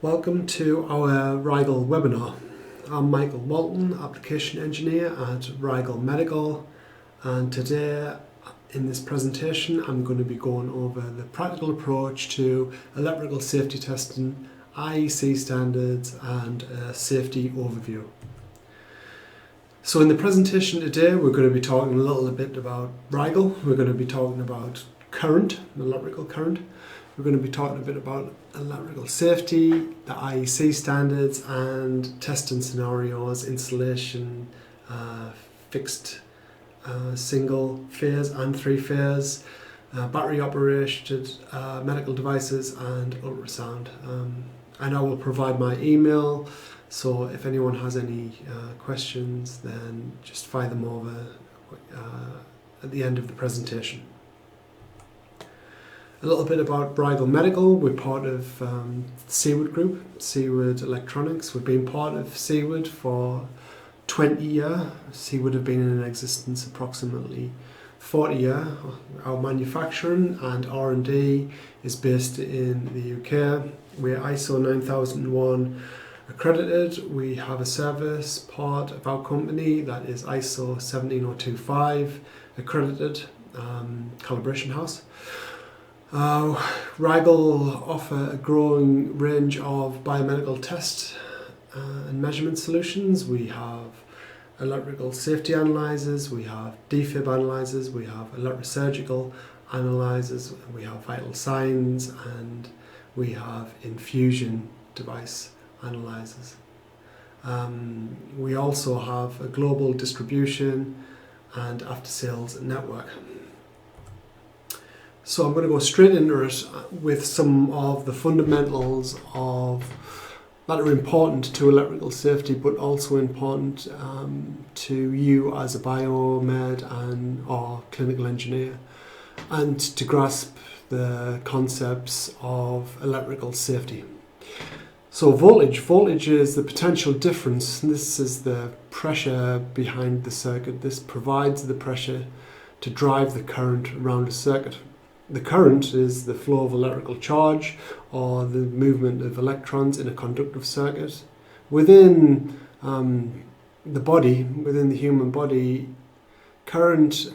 Welcome to our Rigel webinar. I'm Michael Walton, Application Engineer at Rigel Medical, and today in this presentation I'm going to be going over the practical approach to electrical safety testing, IEC standards and a safety overview. So in the presentation today we're going to be talking a little bit about Rigel, we're going to be talking about current, electrical current. We're going to be talking a bit about electrical safety, the IEC standards and testing scenarios, installation, fixed single phase and three phase, battery operated medical devices and ultrasound. And I will provide my email, so if anyone has any questions then just fire them over at the end of the presentation. A little bit about Rigel Medical. We're part of Seaward Group, Seaward Electronics. We've been part of Seaward for 20 years. Seaward have been in existence approximately 40 years. Our manufacturing and R&D is based in the UK. We're ISO 9001 accredited. We have a service part of our company that is ISO 17025 accredited, calibration house. Rigel offer a growing range of biomedical test and measurement solutions. We have electrical safety analyzers, we have defib analyzers, we have electrosurgical analyzers, we have vital signs, and we have infusion device analyzers. We also have a global distribution and after-sales network. So I'm going to go straight into it with some of the fundamentals that are important to electrical safety, but also important to you as a biomed or clinical engineer, and to grasp the concepts of electrical safety. So voltage is the potential difference. This is the pressure behind the circuit. This provides the pressure to drive the current around a circuit. The current is the flow of electrical charge or the movement of electrons in a conductive circuit. Within the body, within the human body, current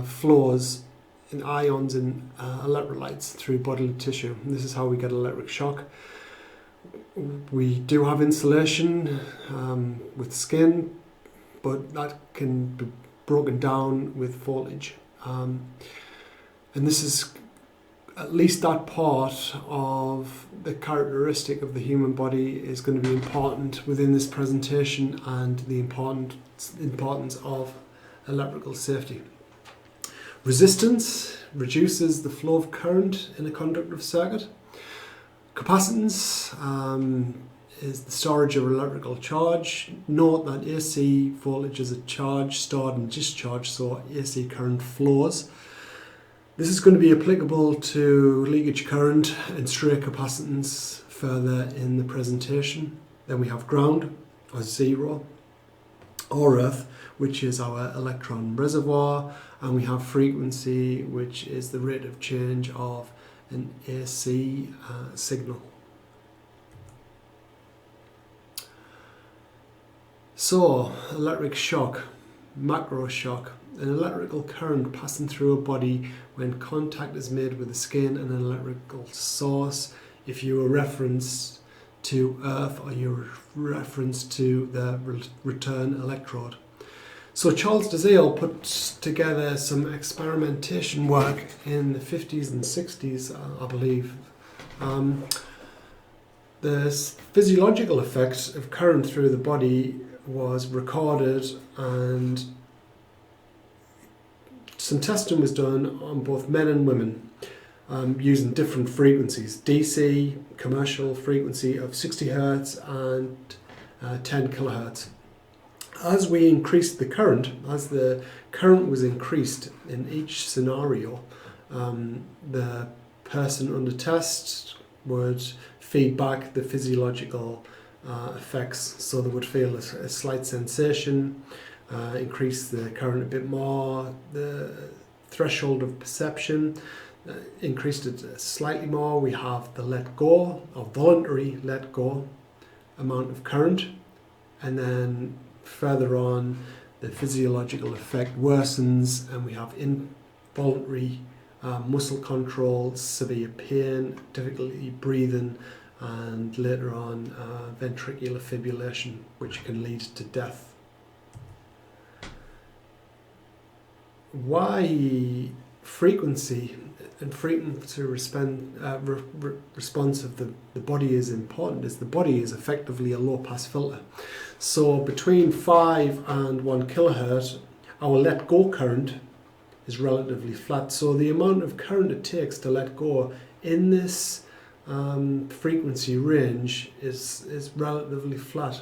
flows in ions and electrolytes through bodily tissue. And this is how we get electric shock. We do have insulation with skin, but that can be broken down with voltage. And this is at least that part of the characteristic of the human body is going to be important within this presentation and the importance of electrical safety. Resistance reduces the flow of current in a conductive circuit. Capacitance is the storage of electrical charge. Note that AC voltage is a charge stored and discharged, so AC current flows. This is going to be applicable to leakage current and stray capacitance further in the presentation. Then we have ground, or zero, or earth, which is our electron reservoir, and we have frequency, which is the rate of change of an AC signal. So, electric shock, macro shock. An electrical current passing through a body when contact is made with the skin and an electrical source. If you reference to earth or you reference to the return electrode. So Charles Dazale put together some experimentation work in the 50s and 60s, I believe. The physiological effect of current through the body was recorded, and some testing was done on both men and women using different frequencies. DC, commercial frequency of 60 Hz and 10 kHz. As we increased the current, as the current was increased in each scenario, the person under test would feed back the physiological effects. So they would feel a slight sensation, increase the current a bit more, the threshold of perception, increased it slightly more. We have the let go, or voluntary let go amount of current, and then further on the physiological effect worsens, and we have involuntary muscle control, severe pain, difficulty breathing, and later on ventricular fibrillation, which can lead to death. Why frequency and frequency response of the body is important is the body is effectively a low pass filter. So between 5 and 1 kilohertz, our let go current is relatively flat. So the amount of current it takes to let go in this frequency range is relatively flat.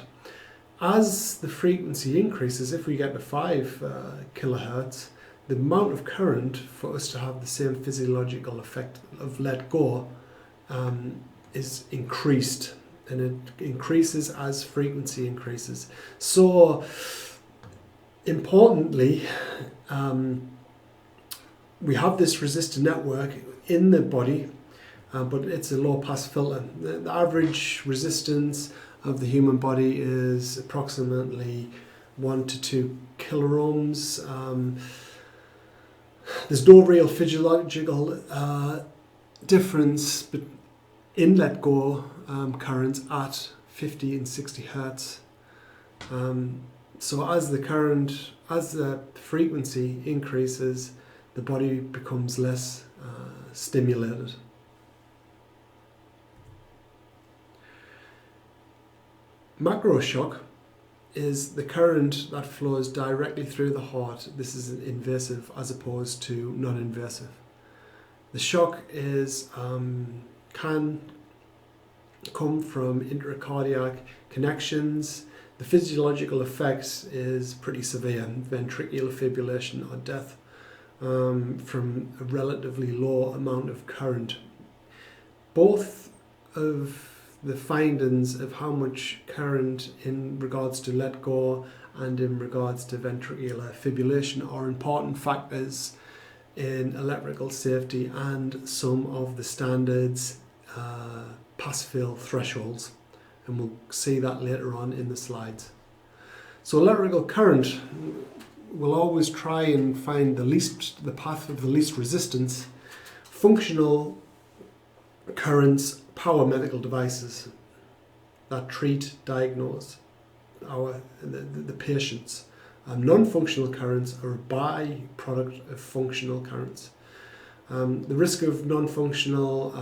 As the frequency increases, if we get to 5 kilohertz, the amount of current for us to have the same physiological effect of let go is increased, and it increases as frequency increases. So importantly, we have this resistor network in the body, but it's a low pass filter. The average resistance of the human body is approximately 1 to 2 kiloohms. There's no real physiological difference in let go currents at 50 and 60 hertz. So as the frequency increases, the body becomes less stimulated. Macro shock is the current that flows directly through the heart. This is invasive as opposed to non-invasive. The shock is can come from intracardiac connections. The physiological effects is pretty severe: ventricular fibrillation or death from a relatively low amount of current. Both of the findings of how much current in regards to let go and in regards to ventricular fibrillation are important factors in electrical safety and some of the standards pass-fail thresholds, and we'll see that later on in the slides. So electrical current will always try and find the path of the least resistance. Functional currents power medical devices that treat, diagnose the patients. Non-functional currents are a byproduct of functional currents. The risk of non-functional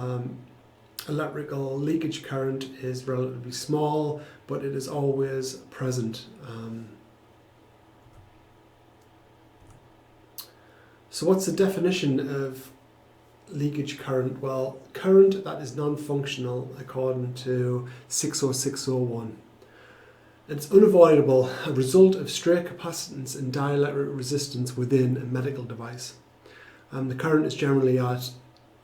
electrical leakage current is relatively small, but it is always present. So what's the definition of leakage current? Well, current that is non-functional according to 60601. It's unavoidable, a result of stray capacitance and dielectric resistance within a medical device. The current is generally at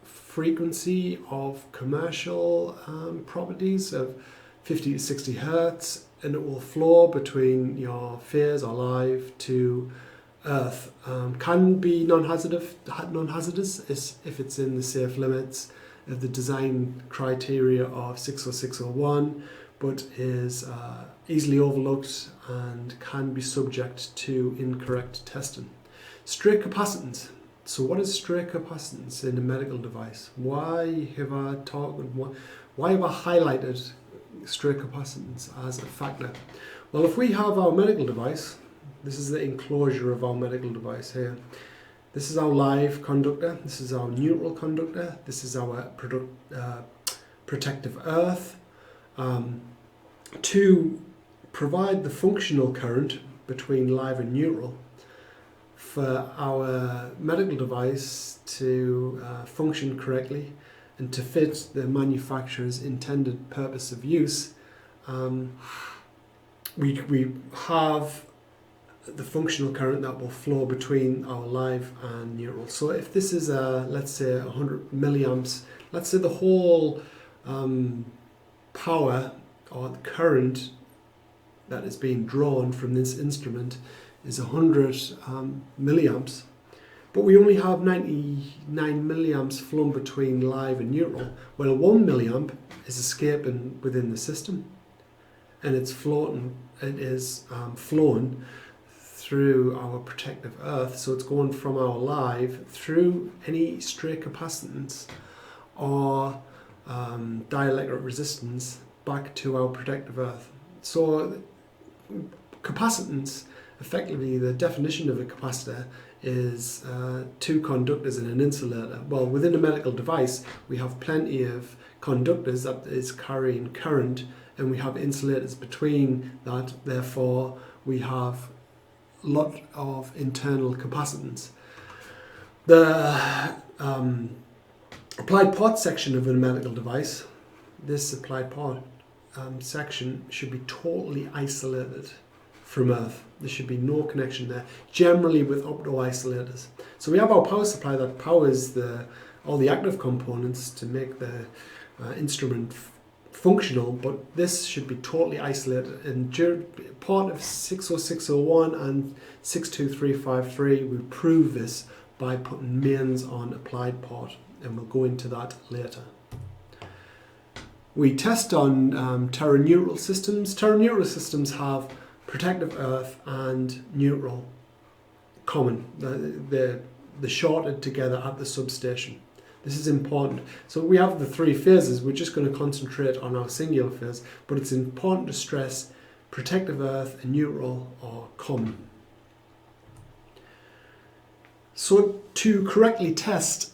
frequency of commercial properties of 50 to 60 hertz, and it will flow between your phase or live to Earth. Can be non-hazardous if it's in the safe limits of the design criteria of 60601, but is easily overlooked and can be subject to incorrect testing. Stray capacitance. So what is stray capacitance in a medical device? Why have I highlighted stray capacitance as a factor? Well, if we have our medical device, this is the enclosure of our medical device here. This is our live conductor, this is our neutral conductor, this is our protective earth. To provide the functional current between live and neutral, for our medical device to function correctly and to fit the manufacturer's intended purpose of use, we have the functional current that will flow between our live and neutral. So if this is let's say 100 milliamps, let's say the whole power or the current that is being drawn from this instrument is 100 milliamps, but we only have 99 milliamps flowing between live and neutral. Well, 1 milliamp is escaping within the system, and it's floating. It is flowing through our protective earth, so it's going from our live through any stray capacitance or dielectric resistance back to our protective earth. So capacitance, effectively the definition of a capacitor is two conductors and an insulator. Well, within a medical device we have plenty of conductors that is carrying current, and we have insulators between that, therefore we have a lot of internal capacitance. The applied part section of a medical device, this applied part section should be totally isolated from earth. There should be no connection there, generally with opto-isolators. So we have our power supply that powers all the active components to make the instrument functional, but this should be totally isolated. And part of 60601 and 62353 we prove this by putting mains on applied part, and we'll go into that later. We test on teraneutral systems. Teraneutral systems have protective earth and neutral common. They're shorted together at the substation. This is important. So we have the three phases. We're just going to concentrate on our singular phase, but it's important to stress protective earth and neutral are common. So to correctly test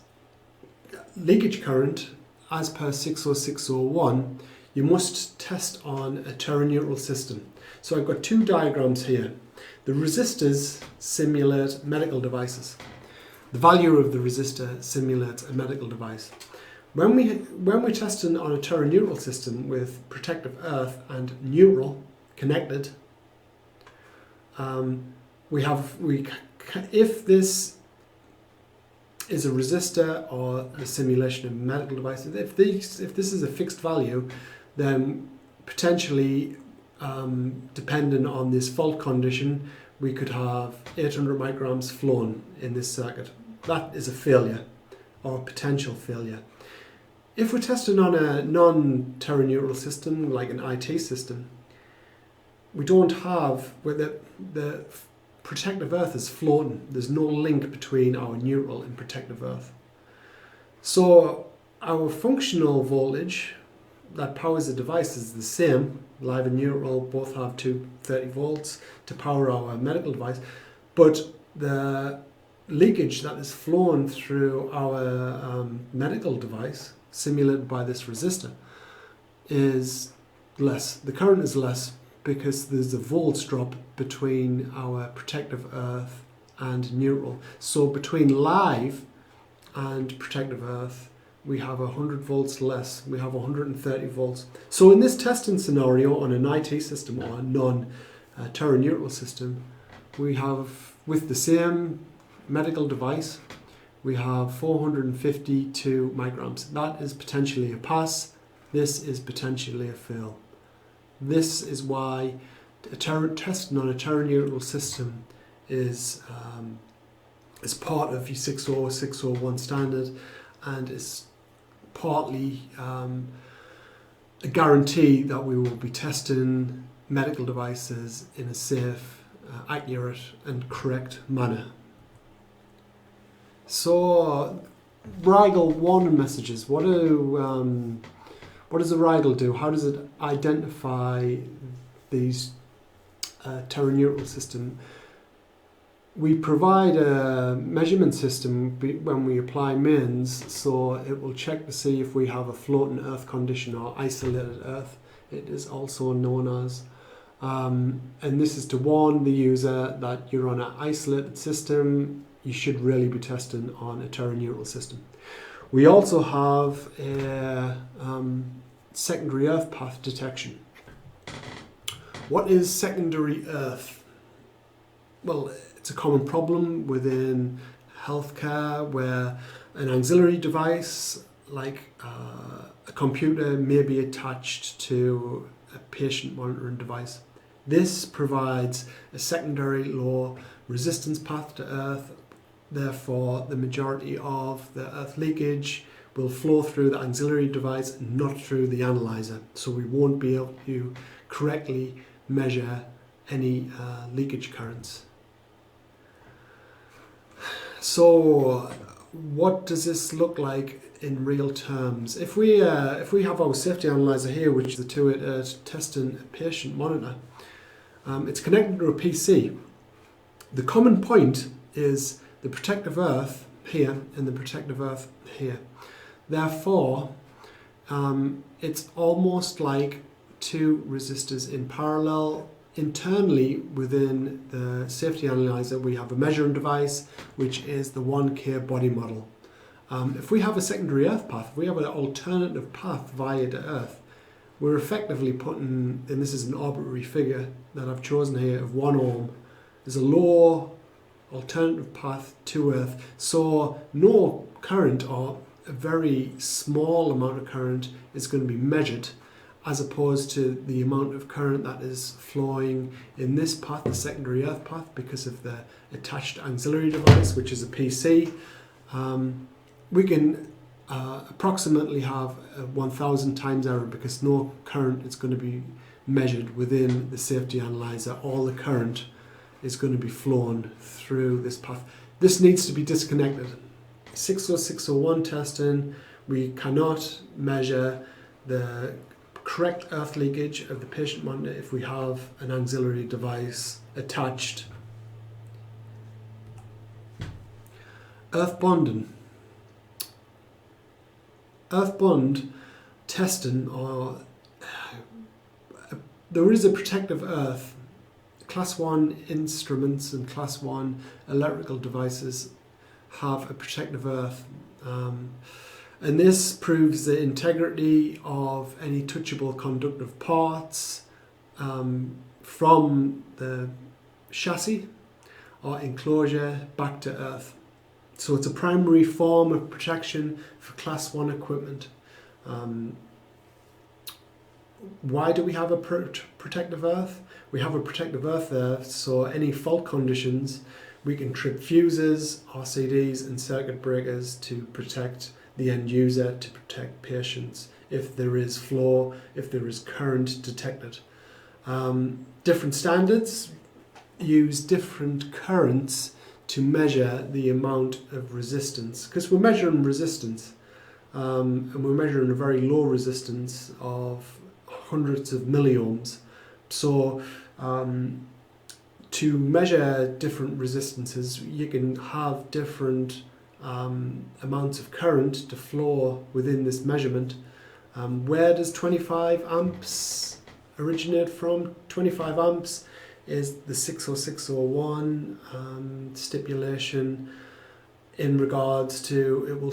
leakage current as per 60601, you must test on a teraneutral system. So I've got two diagrams here. The resistors simulate medical devices. The value of the resistor simulates a medical device. When we're testing on a teraneutral system with protective earth and neutral connected, if this is a resistor or a simulation of medical devices, if this is a fixed value, then potentially, depending on this fault condition, we could have 800 micrograms flown in this circuit. That is a failure or a potential failure. If we're testing on a non-teraneutral system like an IT system, we don't have, where the protective earth is floating. There's no link between our neutral and protective earth. So our functional voltage that powers the device is the same. Live and neutral both have 230 volts to power our medical device, but the leakage that is flowing through our medical device, simulated by this resistor, is less. The current is less because there's a volts drop between our protective earth and neutral. So between live and protective earth, we have 100 volts less. We have 130 volts. So in this testing scenario on an IT system or a non-teraneutral system, we have, with the same medical device, we have 452 micrograms. That is potentially a pass. This is potentially a fail. This is why testing on a teraneutral system is part of the 60601 standard, and is partly a guarantee that we will be testing medical devices in a safe, accurate and correct manner. So Rigel warning messages, what does the Rigel do? How does it identify these teraneutral system? We provide a measurement system when we apply mains, so it will check to see if we have a floating earth condition or isolated earth, it is also known as. And this is to warn the user that you're on an isolated system. You should really be testing on a teraneutral system. We also have a secondary earth path detection. What is secondary earth? Well, it's a common problem within healthcare where an auxiliary device like a computer may be attached to a patient monitoring device. This provides a secondary low resistance path to earth. therefore the majority of the earth leakage will flow through the auxiliary device and not through the analyzer. So we won't be able to correctly measure any leakage currents. So what does this look like in real terms? If we have our safety analyzer here, which is the 288 testing patient monitor, it's connected to a PC. The common point is the protective earth here and the protective earth here. Therefore, it's almost like two resistors in parallel. Internally within the safety analyzer, we have a measuring device, which is the 1K body model. If we have a secondary earth path, if we have an alternative path via the earth, we're effectively putting, and this is an arbitrary figure that I've chosen here of 1 ohm, there's a low alternative path to earth, so no current or a very small amount of current is going to be measured, as opposed to the amount of current that is flowing in this path, the secondary earth path, because of the attached auxiliary device, which is a PC. We can approximately have 1,000 times error because no current is going to be measured within the safety analyzer. All the current is going to be flown through this path. This needs to be disconnected. 60601 testing, we cannot measure the correct earth leakage of the patient monitor if we have an auxiliary device attached. Earth bonding. Earth bond testing, or there is a protective earth. Class 1 instruments and Class 1 electrical devices have a protective earth. And this proves the integrity of any touchable conductive parts from the chassis or enclosure back to earth. So it's a primary form of protection for Class 1 equipment. Why do we have a protective earth? We have a protective earth there, so any fault conditions, we can trip fuses, RCDs and circuit breakers to protect the end user, to protect patients if there is flow, if there is current detected. Different standards use different currents to measure the amount of resistance, because we're measuring resistance, and we're measuring a very low resistance of hundreds of milliohms. So to measure different resistances, you can have different amounts of current to flow within this measurement. Where does 25 amps originate from? 25 amps is the 60601 stipulation in regards to it will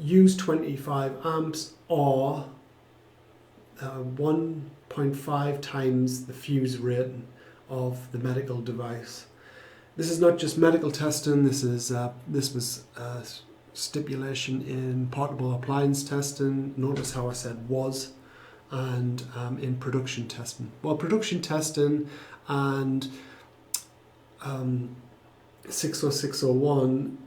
use 25 amps or 1.5 times the fuse rating of the medical device. This is not just medical testing. This was stipulation in portable appliance testing. Notice how I said was, and in production testing. Well, production testing and 60601,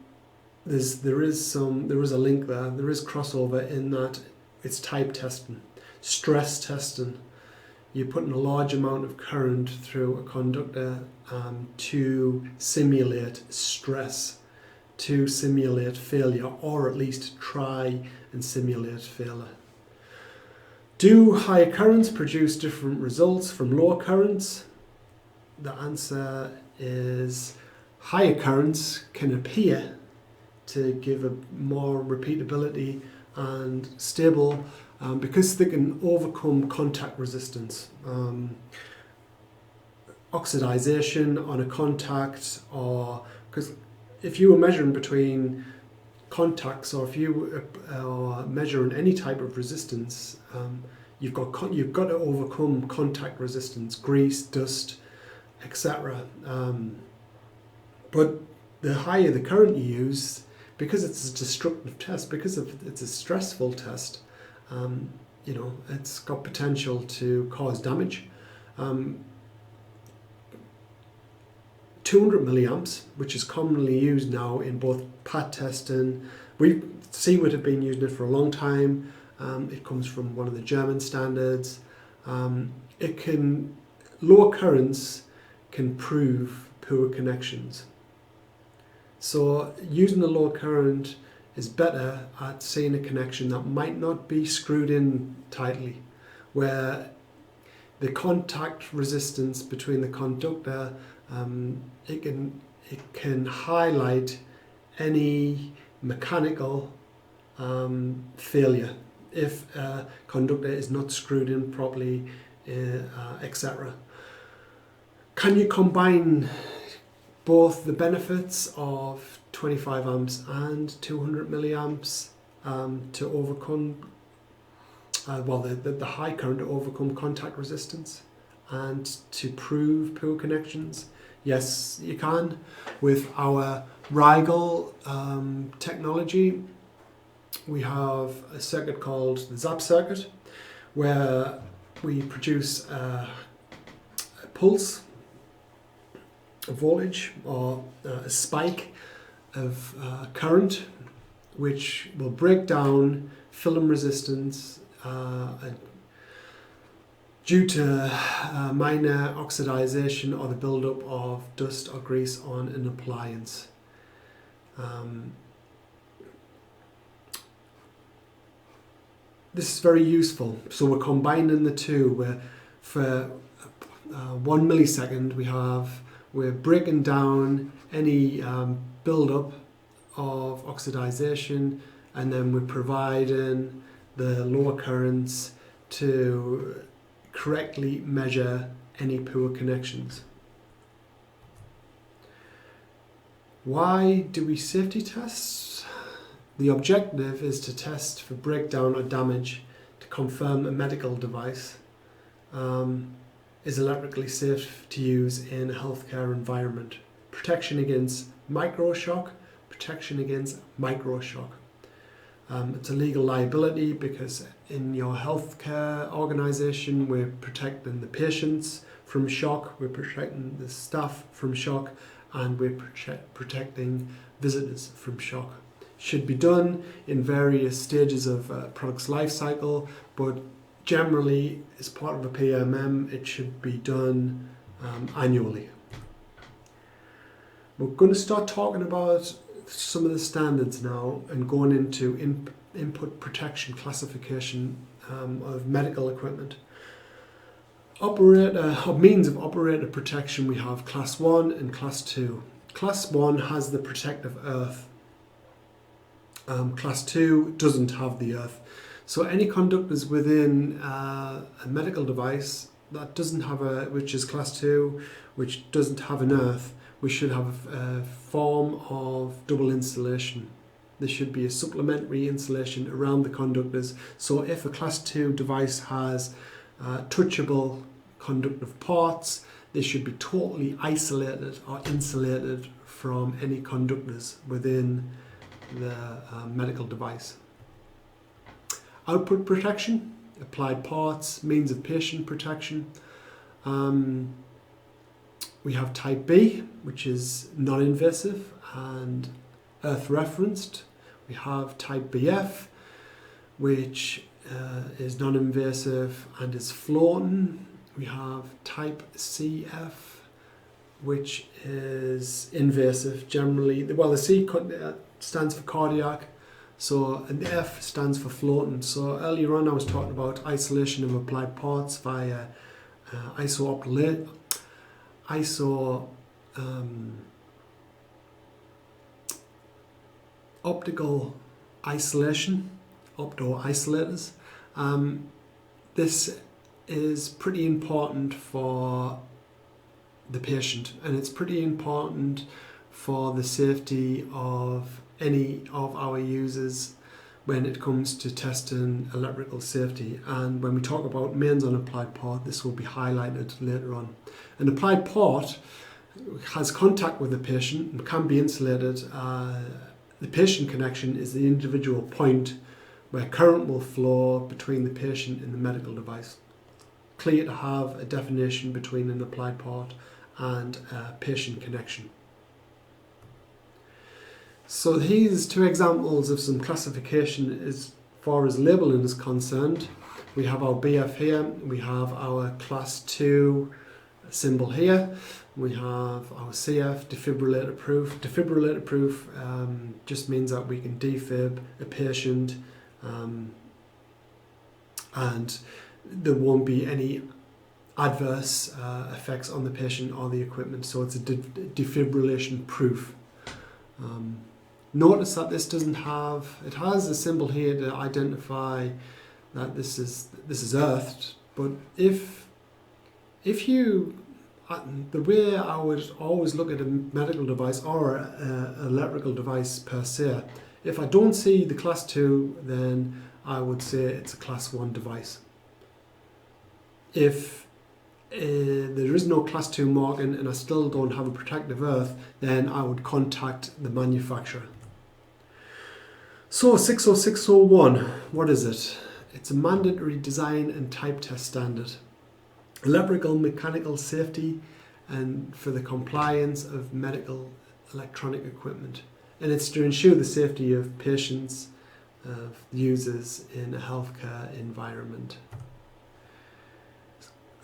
there is a link there. There is crossover in that it's type testing, stress testing. You're putting a large amount of current through a conductor to simulate stress, to simulate failure, or at least try and simulate failure. Do higher currents produce different results from lower currents? The answer is higher currents can appear to give a more repeatability and stable because they can overcome contact resistance. Oxidization on a contact, or because if you were measuring between contacts, or if you are measuring any type of resistance, you've got to overcome contact resistance, grease, dust, etc. But the higher the current you use, because it's a destructive test, because it's a stressful test, it's got 200 milliamps, which is commonly used now in both PAT testing. Seaward have been using it for a long time. It comes from one of the German standards. Lower currents can prove poor connections. So using the low current is better at seeing a connection that might not be screwed in tightly, where the contact resistance between the conductor, it can highlight any mechanical failure if a conductor is not screwed in properly, etc. Can you combine both the benefits of 25 amps and 200 milliamps to overcome the high current, to overcome contact resistance and to prove poor connections? Yes, you can. With our Rigel technology, we have a circuit called the ZAP circuit, where we produce a pulse, a voltage, or a spike of current, which will break down film resistance due to minor oxidization or the buildup of dust or grease on an appliance. This is very useful. So we're combining the two, where for 1 millisecond we're breaking down any buildup of oxidization, and then we're providing the lower currents to correctly measure any poor connections. Why do we safety test? The objective is to test for breakdown or damage to confirm a medical device is electrically safe to use in a healthcare environment. Protection against microshock, protection against microshock. It's a legal liability because in your healthcare organisation we're protecting the patients from shock, we're protecting the staff from shock, and we're protecting visitors from shock. Should be done in various stages of a product's life cycle, but generally as part of a PMM it should be done annually. We're going to start talking about some of the standards now and going into input protection classification of medical equipment. Means of operator protection, we have class 1 and class 2. Class 1 has the protective earth. Class 2 doesn't have the earth. So any conductors within a medical device that doesn't have which is class 2, which doesn't have an earth, we should have a form of double insulation. There should be a supplementary insulation around the conductors. So if a class 2 device has touchable conductive parts, they should be totally isolated or insulated from any conductors within the medical device. Output protection, applied parts, means of patient protection. We have type B, which is non-invasive and earth referenced. We have type BF, which is non-invasive and is floating. We have type CF, which is invasive generally. Well, the C stands for cardiac, and the F stands for floating. So earlier on I was talking about isolation of applied parts via optical isolation, opto-isolators. This is pretty important for the patient, and it's pretty important for the safety of any of our users when it comes to testing electrical safety. And when we talk about mains on applied part, this will be highlighted later on. An applied part has contact with the patient and can be insulated. The patient connection is the individual point where current will flow between the patient and the medical device. Clear to have a definition between an applied part and patient connection. So here's two examples of some classification as far as labeling is concerned. We have our BF here, we have our class 2 symbol here, we have our CF, defibrillator proof. Defibrillator proof just means that we can defib a patient and there won't be any adverse effects on the patient or the equipment, so it's a defibrillation proof. Notice that this doesn't have, it has a symbol here to identify that this is earthed, but if you, the way I would always look at a medical device or an electrical device per se, if I don't see the class 2, then I would say it's a class 1 device. If there is no class 2 marking and I still don't have a protective earth, then I would contact the manufacturer. So 60601, what is it? It's a mandatory design and type test standard. Electrical mechanical safety and for the compliance of medical electronic equipment. And it's to ensure the safety of patients, of users in a healthcare environment.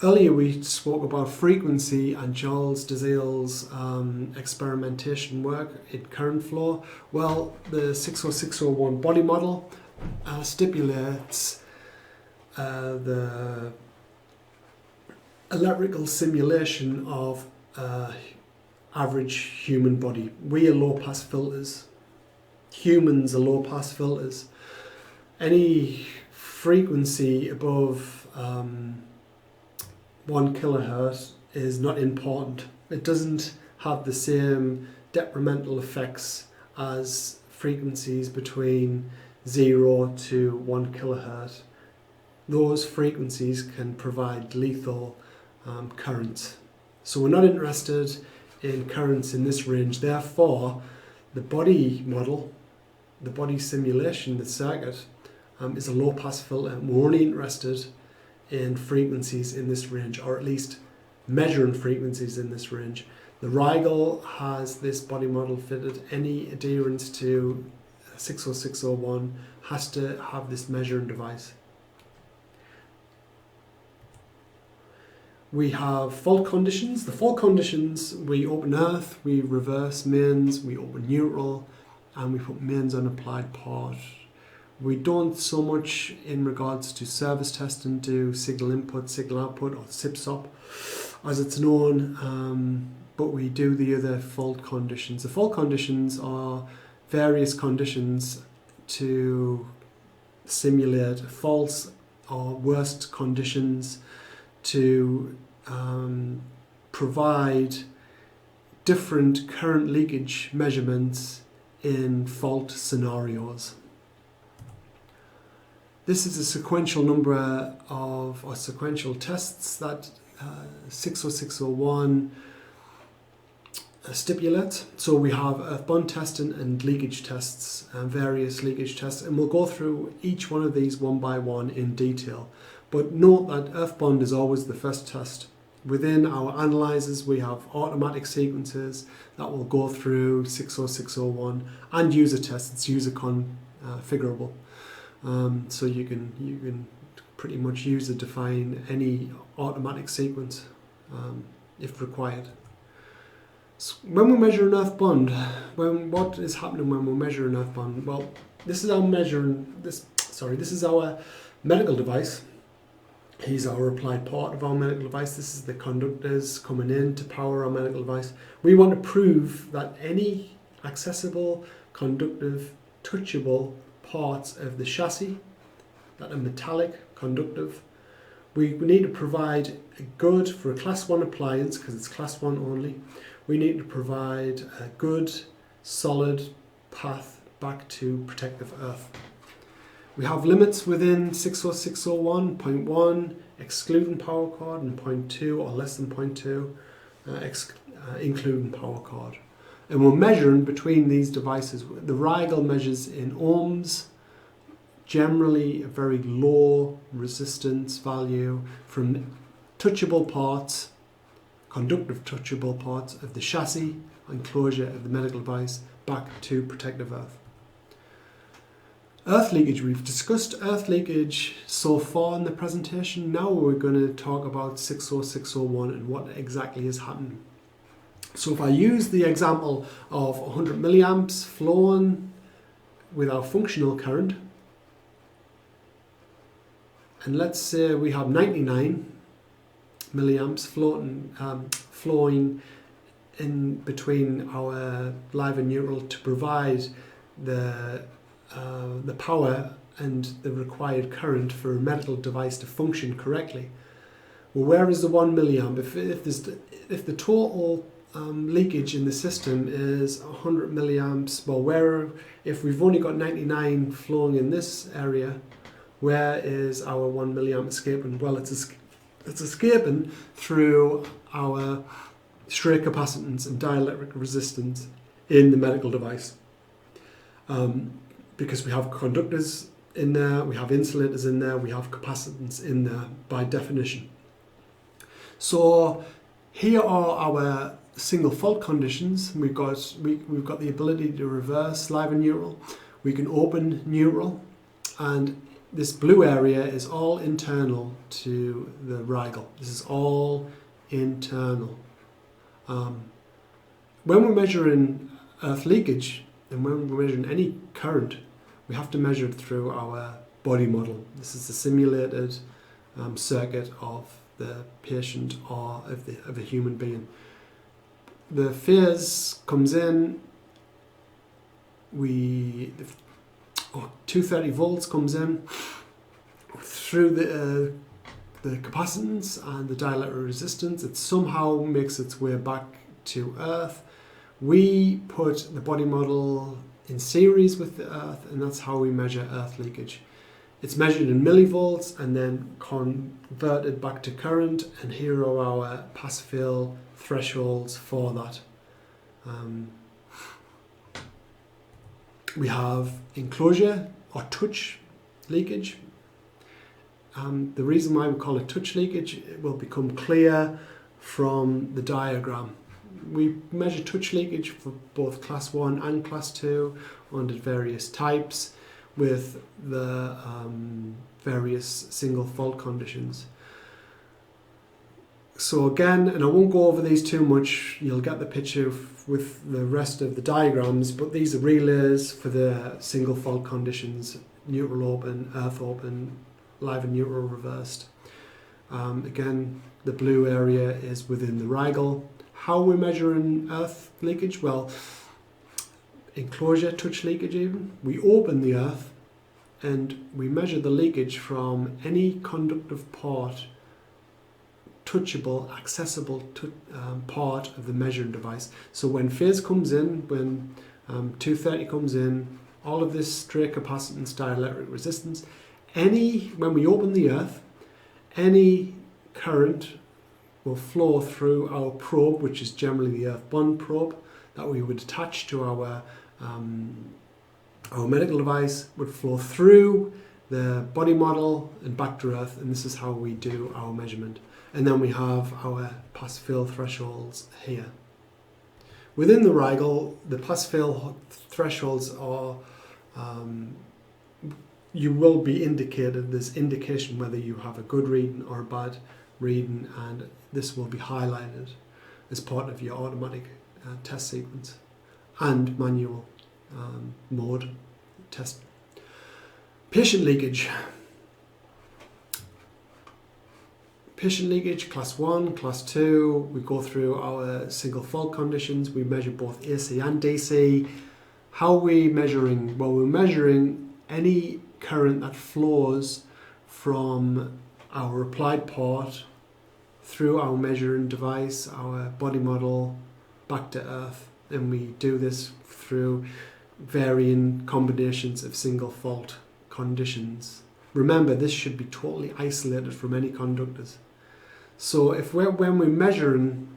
Earlier we spoke about frequency and Charles Dizale's experimentation work in current flow. Well, the 60601 body model stipulates the electrical simulation of average human body. We are low-pass filters. Humans are low-pass filters. Any frequency above 1 kilohertz is not important. It doesn't have the same detrimental effects as frequencies between 0 to 1 kilohertz. Those frequencies can provide lethal currents. So we're not interested in currents in this range. Therefore, the body model, the body simulation, the circuit, is a low-pass filter. We're only interested in frequencies in this range, or at least measuring frequencies in this range. The Rigel has this body model fitted. Any adherence to 60601 has to have this measuring device. We have fault conditions. The fault conditions, we open earth, we reverse mains, we open neutral, and we put mains on applied part. We don't so much in regards to service testing do signal input, signal output, or SIP-SOP as it's known, but we do the other fault conditions. The fault conditions are various conditions to simulate false or worst conditions to provide different current leakage measurements in fault scenarios. This is a sequential number of, or sequential tests that 60601 stipulates. So we have earth-bond testing and leakage tests, various leakage tests, and we'll go through each one of these one by one in detail. But note that earth-bond is always the first test. Within our analyzers, we have automatic sequences that will go through 60601 and user tests. It's user configurable. So you can pretty much user define any automatic sequence if required. So when we measure an earth bond, what is happening when we measure an earth bond? Well, this is our this is our medical device. Here's our applied part of our medical device. This is the conductors coming in to power our medical device. We want to prove that any accessible, conductive, touchable parts of the chassis that are metallic, conductive, we need to provide a good, for a class 1 appliance, because it's class 1 only, we need to provide a good, solid path back to protective earth. We have limits within 60601, 0.1, excluding power cord, and 0.2 or less than 0.2, including power cord. And we're measuring between these devices. The Rigel measures in ohms, generally a very low resistance value from touchable parts, conductive touchable parts of the chassis, enclosure of the medical device, back to protective earth. Earth leakage. We've discussed earth leakage so far in the presentation. Now we're going to talk about 60601 and what exactly is happening. So if I use the example of 100 milliamps flowing with our functional current, and let's say we have 99 milliamps flowing in between our live and neutral to provide the power and the required current for a medical device to function correctly. Well, where is the 1 milliamp? If the total leakage in the system is 100 milliamps, well, if we've only got 99 flowing in this area, where is our 1 milliamp escaping? Well, it's escaping through our stray capacitance and dielectric resistance in the medical device. Because we have conductors in there, we have insulators in there, we have capacitance in there by definition. So here are our single fault conditions. We've got the ability to reverse live and neutral. We can open neutral, and this blue area is all internal to the Rigel. This is all internal. When we're measuring earth leakage and when we're measuring any current, we have to measure it through our body model. This is the simulated circuit of the patient or of a human being. The phase comes in, 230 volts comes in through the capacitance and the dielectric resistance. It somehow makes its way back to earth. We put the body model in series with the earth, and that's how we measure earth leakage. It's measured in millivolts and then converted back to current, and here are our pass-fail thresholds for that. We have enclosure or touch leakage. The reason why we call it touch leakage, it will become clear from the diagram. We measure touch leakage for both class 1 and class 2 under various types with the various single fault conditions. So again, and I won't go over these too much, you'll get the picture with the rest of the diagrams, but these are relays for the single fault conditions: neutral open, earth open, live and neutral reversed. Again, the blue area is within the Rigel. How we're measuring earth leakage? Well, enclosure touch leakage even. We open the earth and we measure the leakage from any conductive part, touchable, accessible part of the measuring device. So when phase comes in, when 230 comes in, all of this stray capacitance, dielectric resistance, when we open the earth, any current will flow through our probe, which is generally the earth bond probe that we would attach to our medical device, would flow through the body model and back to earth, and this is how we do our measurement. And then we have our pass-fail thresholds here. Within the Rigel, the pass-fail thresholds are, you will be indicated, there's indication whether you have a good reading or a bad reading, and this will be highlighted as part of your automatic test sequence and manual mode test. Patient leakage. Patient leakage, class 1, class 2, we go through our single fault conditions, we measure both AC and DC. How are we measuring? Well, we're measuring any current that flows from our applied part through our measuring device, our body model, back to earth, and we do this through varying combinations of single fault conditions. Remember, this should be totally isolated from any conductors. So when we're measuring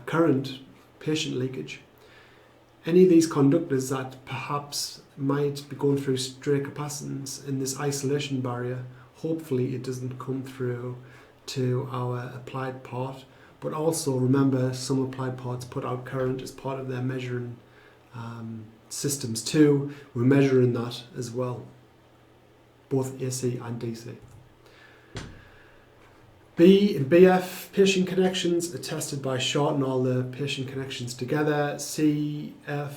current patient leakage, any of these conductors that perhaps might be going through stray capacitance in this isolation barrier, hopefully it doesn't come through to our applied part, but also remember some applied parts put out current as part of their measuring systems too. We're measuring that as well, both AC and DC. B and BF patient connections are tested by shorting all the patient connections together. CF,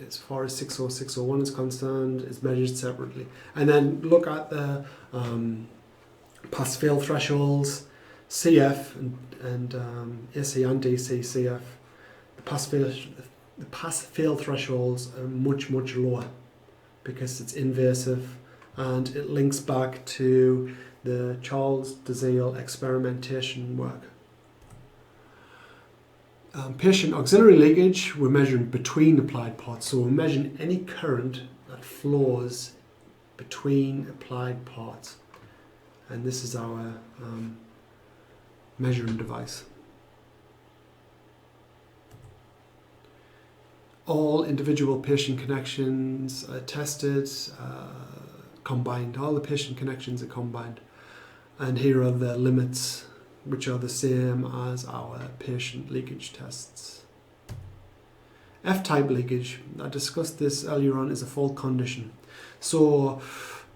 as far as 60601 is concerned, is measured separately. And then look at the pass-fail thresholds. CF and AC and DC CF, the pass-fail thresholds are much lower because it's invasive and it links back to the Charles Dazeel experimentation work. Patient auxiliary leakage, we're measuring between applied parts, so we're measuring any current that flows between applied parts, and this is our measuring device. All individual patient connections are tested, combined. All the patient connections are combined. And here are the limits, which are the same as our patient leakage tests. F-type leakage, I discussed this earlier on, is a fault condition. So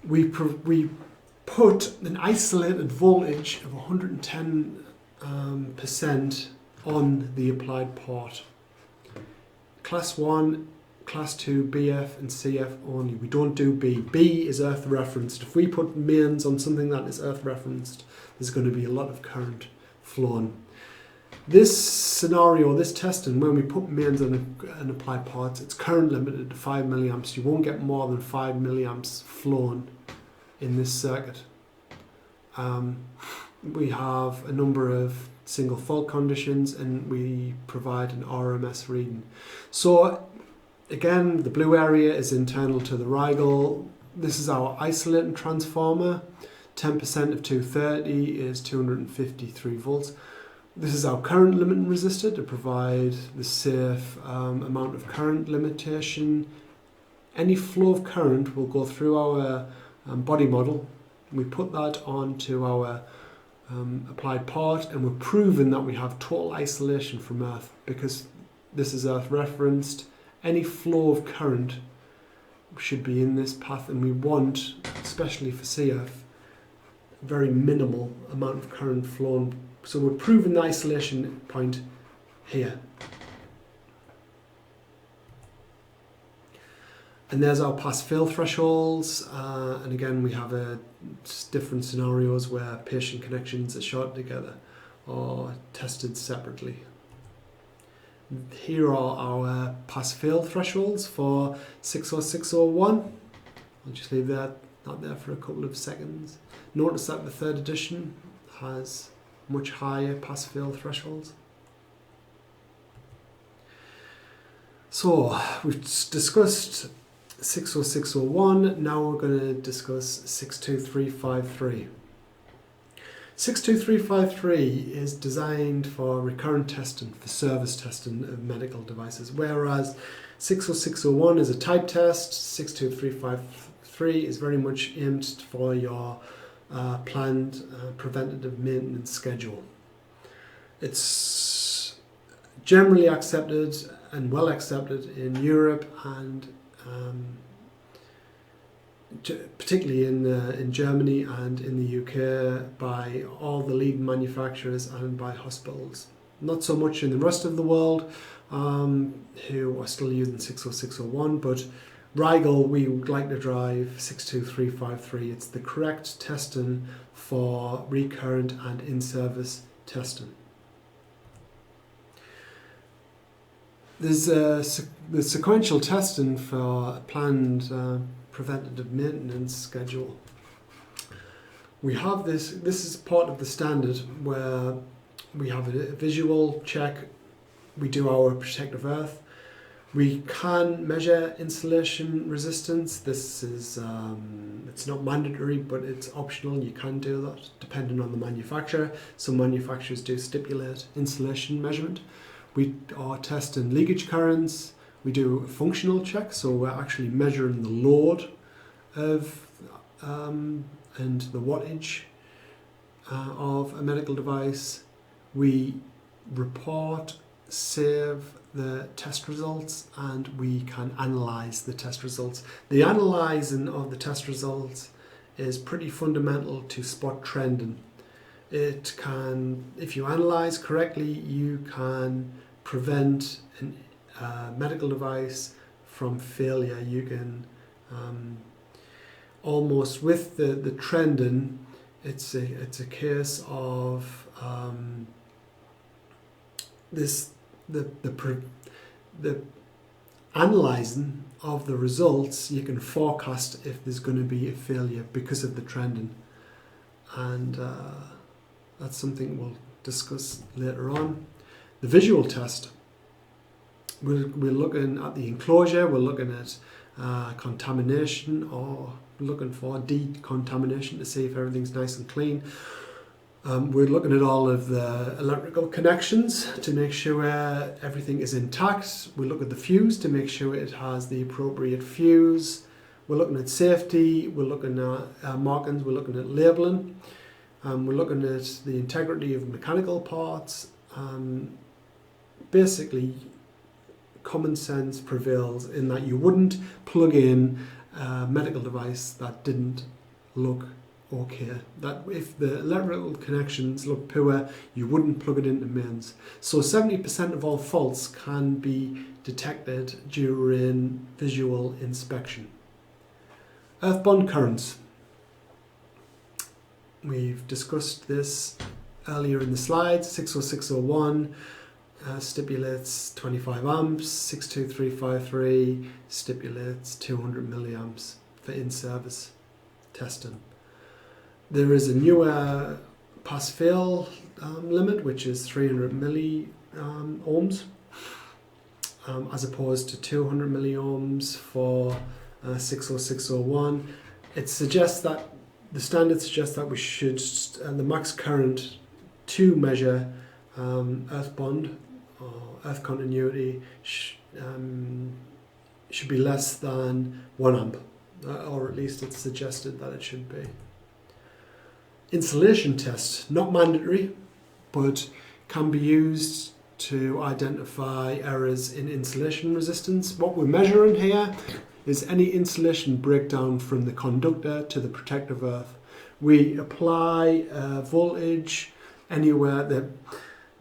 we put an isolated voltage of 110% on the applied part. Class 1, Class 2, BF and CF only. We don't do B. B is earth referenced. If we put mains on something that is earth referenced, there's going to be a lot of current flowing. This scenario, this testing, when we put mains on an applied parts, it's current limited to 5 milliamps. You won't get more than 5 milliamps flowing in this circuit. We have a number of single fault conditions and we provide an RMS reading. So again, the blue area is internal to the Rigel. This is our isolating transformer. 10% of 230 is 253 volts. This is our current limiting resistor to provide the safe amount of current limitation. Any flow of current will go through our body model. We put that onto our applied part, and we're proving that we have total isolation from Earth because this is Earth referenced. Any flow of current should be in this path, and we want, especially for CF, very minimal amount of current flowing. So we're proving the isolation point here. And there's our pass-fail thresholds, and again we have different scenarios where patient connections are shorted together or tested separately. Here are our pass-fail thresholds for 60601. I'll just leave that there for a couple of seconds. Notice that the third edition has much higher pass-fail thresholds. So we've discussed 60601, now we're going to discuss 62353. 62353 is designed for recurrent testing, for service testing of medical devices, whereas 60601 is a type test. 62353 is very much aimed for your planned preventative maintenance schedule. It's generally accepted and well accepted in Europe and particularly in Germany and in the UK by all the leading manufacturers and by hospitals. Not so much in the rest of the world who are still using 60601, but Rigel, we would like to drive 62353. It's the correct testing for recurrent and in-service testing. There's the sequential testing for a planned preventative maintenance schedule. We have this is part of the standard where we have a visual check, we do our protective earth, we can measure insulation resistance. This is, it's not mandatory, but it's optional, you can do that depending on the manufacturer. Some manufacturers do stipulate insulation measurement. We are testing leakage currents. We do a functional check, so we're actually measuring the load of and the wattage of a medical device. We report, save the test results, and we can analyze the test results. The analyzing of the test results is pretty fundamental to spot trending. It can, if you analyze correctly, you can prevent a medical device from failure. You can almost, with the trending, it's a case of the analyzing of the results. You can forecast if there's going to be a failure because of the trending, and that's something we'll discuss later on. The visual test, we're looking at the enclosure, we're looking at contamination, or looking for decontamination to see if everything's nice and clean. We're looking at all of the electrical connections to make sure everything is intact. We look at the fuse to make sure it has the appropriate fuse. We're looking at safety, we're looking at markings, we're looking at labelling. We're looking at the integrity of mechanical parts. Basically, common sense prevails in that you wouldn't plug in a medical device that didn't look okay. That if the electrical connections look poor, you wouldn't plug it into mains. So 70% of all faults can be detected during visual inspection. Earth-bond currents. We've discussed this earlier in the slides. 60601 stipulates 25 amps, 62353 stipulates 200 milliamps for in-service testing. There is a newer pass-fail limit, which is 300 milliohms, as opposed to 200 milliohms for 60601. It suggests that the standard suggests that we should, the max current to measure earth bond or earth continuity should be less than 1 amp, or at least it's suggested that it should be. Insulation test, not mandatory, but can be used to identify errors in insulation resistance. What we're measuring here is any insulation breakdown from the conductor to the protective earth. We apply voltage anywhere. The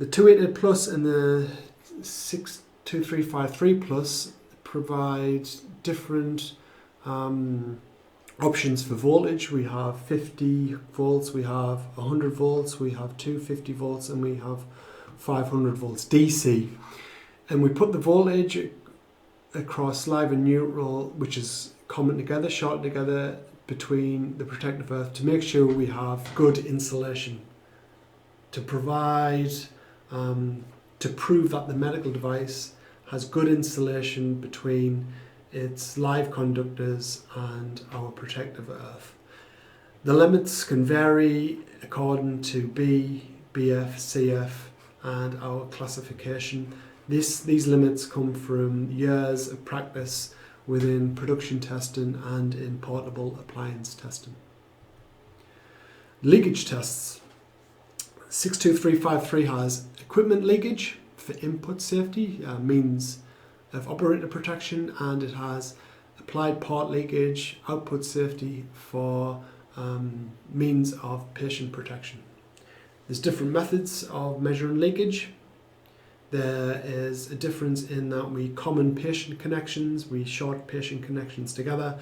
288 plus and the 62353 plus provide different options for voltage. We have 50 volts, we have 100 volts, we have 250 volts, and we have 500 volts DC. And we put the voltage across live and neutral, which is common together, short together between the protective earth, to make sure we have good insulation, to provide, to prove that the medical device has good insulation between its live conductors and our protective earth. The limits can vary according to B, BF, CF, and our classification. These limits come from years of practice within production testing and in portable appliance testing. Leakage tests. 62353 has equipment leakage for input safety, means of operator protection, and it has applied part leakage, output safety for means of patient protection. There's different methods of measuring leakage. There is a difference in that we common patient connections, we short patient connections together.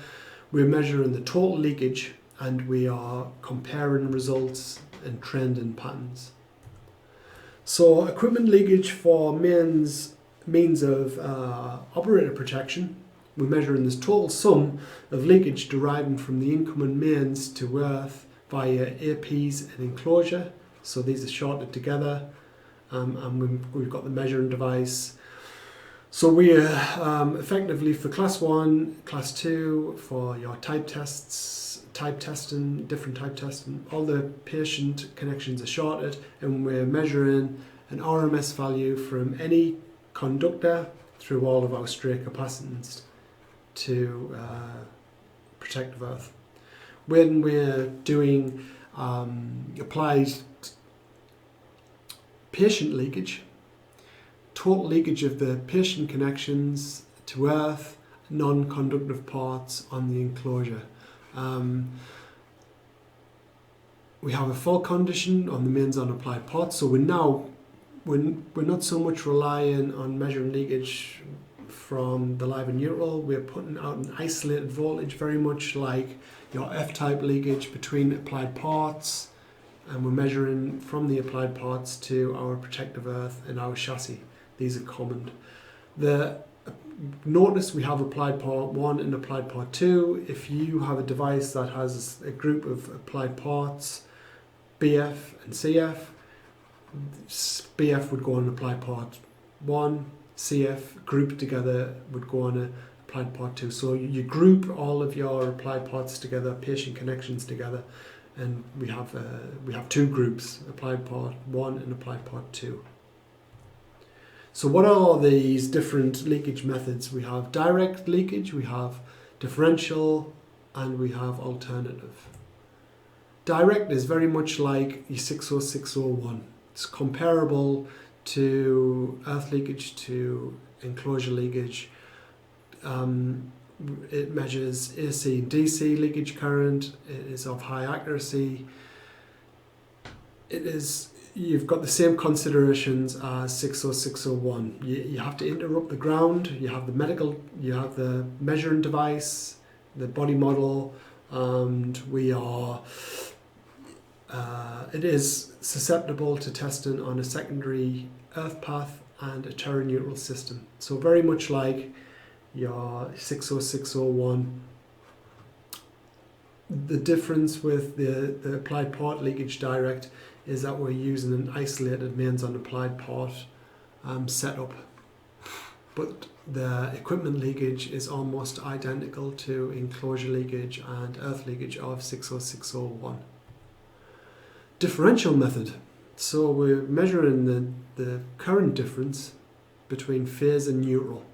We're measuring the total leakage and we are comparing results and trending patterns. So equipment leakage for means of operator protection, we're measuring this total sum of leakage deriving from the incoming mains to earth via APs and enclosure. So these are shorted together, and we've got the measuring device. So we effectively, for class 1, class 2, for your type tests, type testing, different type testing, all the patient connections are shorted, and we're measuring an RMS value from any conductor through all of our stray capacitance to protective earth. When we're doing applied patient leakage, total leakage of the patient connections to earth, non-conductive parts on the enclosure. We have a full condition on the mains on applied parts, so we're not so much relying on measuring leakage from the live and neutral. We're putting out an isolated voltage, very much like your F-type leakage between applied parts, and we're measuring from the applied parts to our protective earth and our chassis. These are common. Notice we have applied part 1 and applied part 2. If you have a device that has a group of applied parts, BF and CF, BF would go on applied part 1, CF grouped together would go on applied part 2. So you group all of your applied parts together, patient connections together, and we have two groups, applied part 1 and applied part 2. So what are these different leakage methods? We have direct leakage, we have differential, and we have alternative. Direct is very much like your 60601. It's comparable to earth leakage, to enclosure leakage. It measures AC and DC leakage current. It is of high accuracy. You've got the same considerations as 60601. You have to interrupt the ground. You have the measuring device, the body model, and it is susceptible to testing on a secondary earth path and a terra-neutral system. So very much like your 60601. The difference with the applied part leakage direct is that we're using an isolated mains on applied part setup. But the equipment leakage is almost identical to enclosure leakage and earth leakage of 60601. Differential method. So we're measuring the current difference between phase and neutral.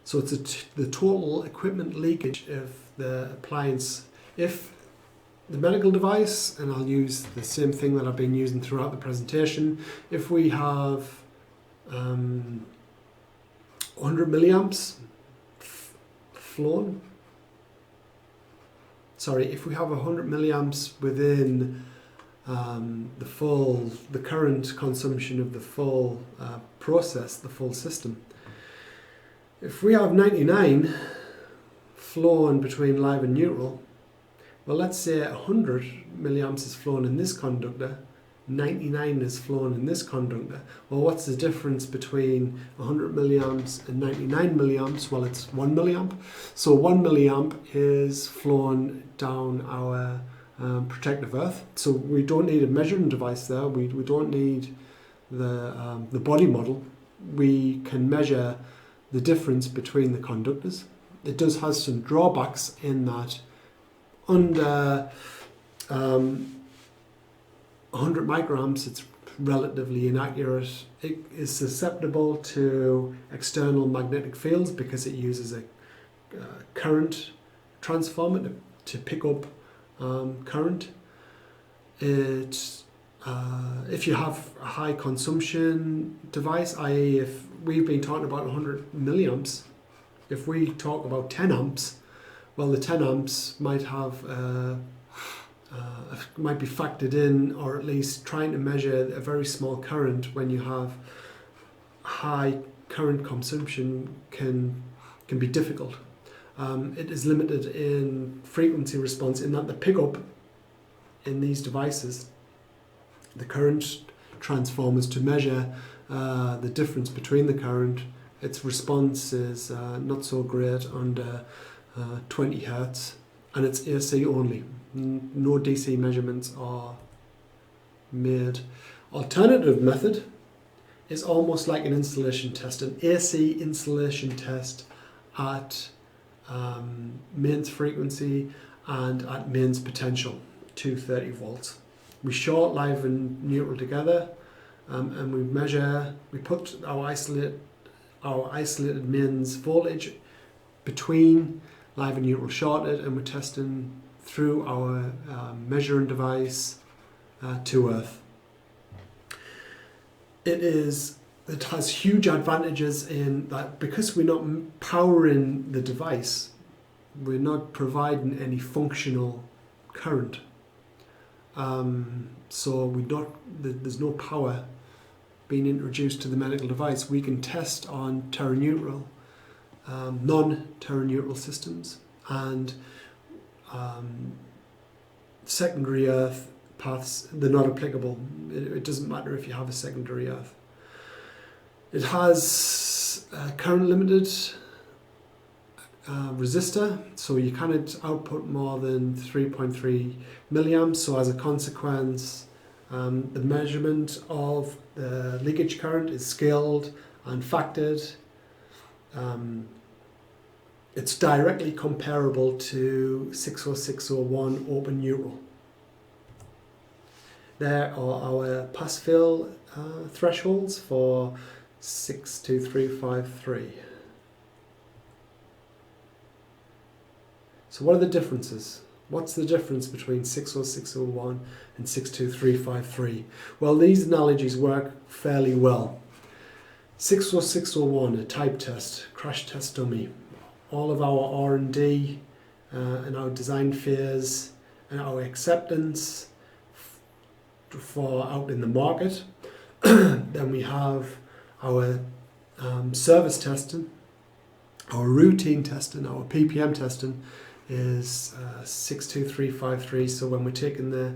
So it's the total equipment leakage of the appliance. If the medical device, and I'll use the same thing that I've been using throughout the presentation, if we have 100 milliamps flown, if we have 100 milliamps within the current consumption of the full process, the full system. If we have 99 flown between live and neutral, well, let's say 100 milliamps is flown in this conductor, 99 is flown in this conductor. Well, what's the difference between 100 milliamps and 99 milliamps? Well, it's 1 milliamp. So 1 milliamp is flown down our protective earth. So we don't need a measuring device there. We don't need the body model. We can measure the difference between the conductors. It does have some drawbacks in that under 100 microamps it's relatively inaccurate. It is susceptible to external magnetic fields because it uses a current transformer to pick up current. If you have a high consumption device, i.e. if we've been talking about 100 milliamps, if we talk about 10 amps, well, the 10 amps might have might be factored in, or at least trying to measure a very small current when you have high current consumption can be difficult. It is limited in frequency response in that the pickup in these devices, the current transformers to measure the difference between the current, its response is not so great under 20 Hertz, and it's AC only. No DC measurements are made. Alternative method is almost like an installation test, an AC installation test at mains frequency and at mains potential, 230 volts. We short live and neutral together, and we put our isolated mains voltage between live and neutral shorted, and we're testing through our measuring device to Earth. It has huge advantages in that because we're not powering the device, we're not providing any functional current. So there's no power being introduced to the medical device. We can test on terra-neutral, non-terra-neutral systems, and secondary Earth paths, they're not applicable. It doesn't matter if you have a secondary Earth. It has current limited resistor, so you can't output more than 3.3 milliamps. So as a consequence, the measurement of the leakage current is scaled and factored. It's directly comparable to 60601 open neutral. There are our pass-fail thresholds for 62353. So what are the differences? What's the difference between 60601 and 62353? Well, these analogies work fairly well. 60601, a type test, crash test dummy. All of our R&D and our design phase and our acceptance for out in the market. Then we have our service testing, our routine testing, our PPM testing is 62353. So when we're taking the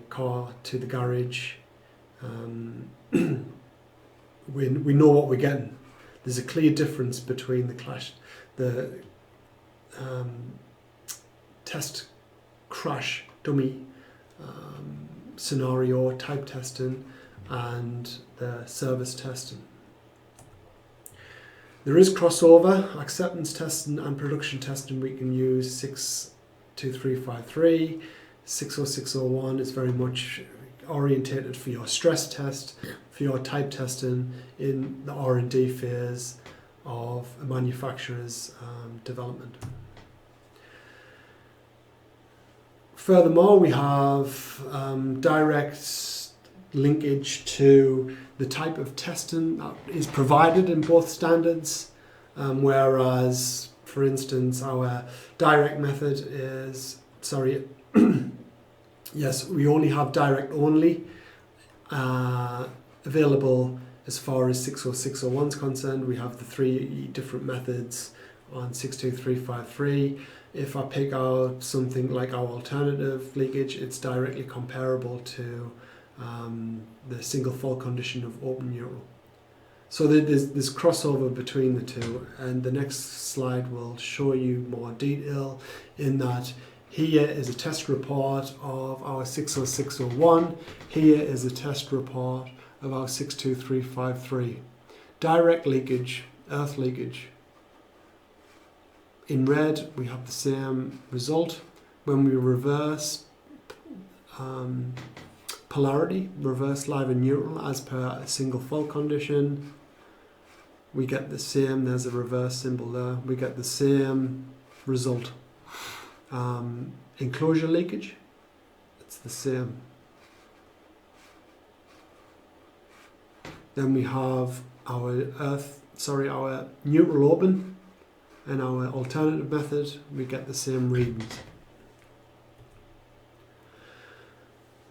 car to the garage, we know what we're getting. There's a clear difference between the test crash dummy scenario type testing and the service testing. There is crossover, acceptance testing and production testing. We can use 62353. 60601 is very much orientated for your stress test, for your type testing in the R&D phase of a manufacturer's development. Furthermore, we have direct linkage to the type of testing that is provided in both standards, whereas, for instance, our direct method is, yes, we only have direct only available as far as 60601 is concerned. We have the 3 different methods on 62353. If I pick out something like our alternative leakage, it's directly comparable to the single fault condition of open neutral. So there's crossover between the two, and the next slide will show you more detail in that. Here is a test report of our 60601. Here is a test report of our 62353. Direct leakage, earth leakage. In red, we have the same result. When we reverse polarity, reverse live and neutral as per a single fault condition, we get the same. There's a reverse symbol there. We get the same result. Enclosure leakage, it's the same. Then we have our our neutral open and our alternative method. We get the same readings.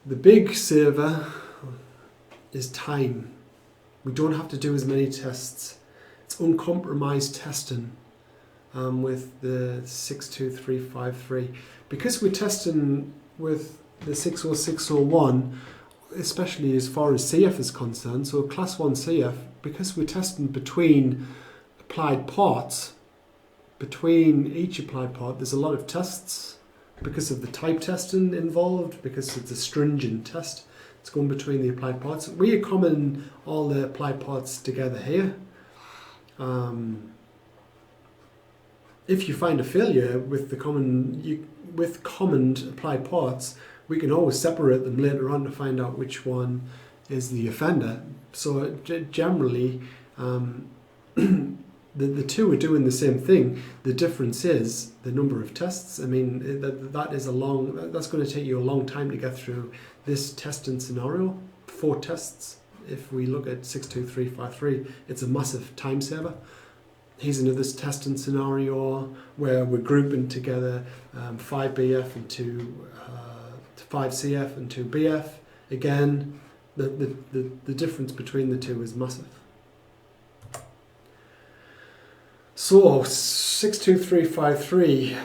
The big saver is time. We don't have to do as many tests. It's uncompromised testing with the 62353. Because we're testing with the 60601, especially as far as CF is concerned, so class 1 CF, because we're testing between applied parts, between each applied part, there's a lot of tests because of the type testing involved, because it's a stringent test. It's going between the applied parts. We common all the applied parts together here. If you find a failure with the common applied parts, we can always separate them later on to find out which one is the offender. So generally, the two are doing the same thing. The difference is the number of tests. I mean, that's going to take you a long time to get through this testing scenario. 4 tests. If we look at 62353, it's a massive time saver. Here's another testing scenario where we're grouping together 5 BF and 5 CF and 2 BF. Again, the difference between the two is massive. So 62353,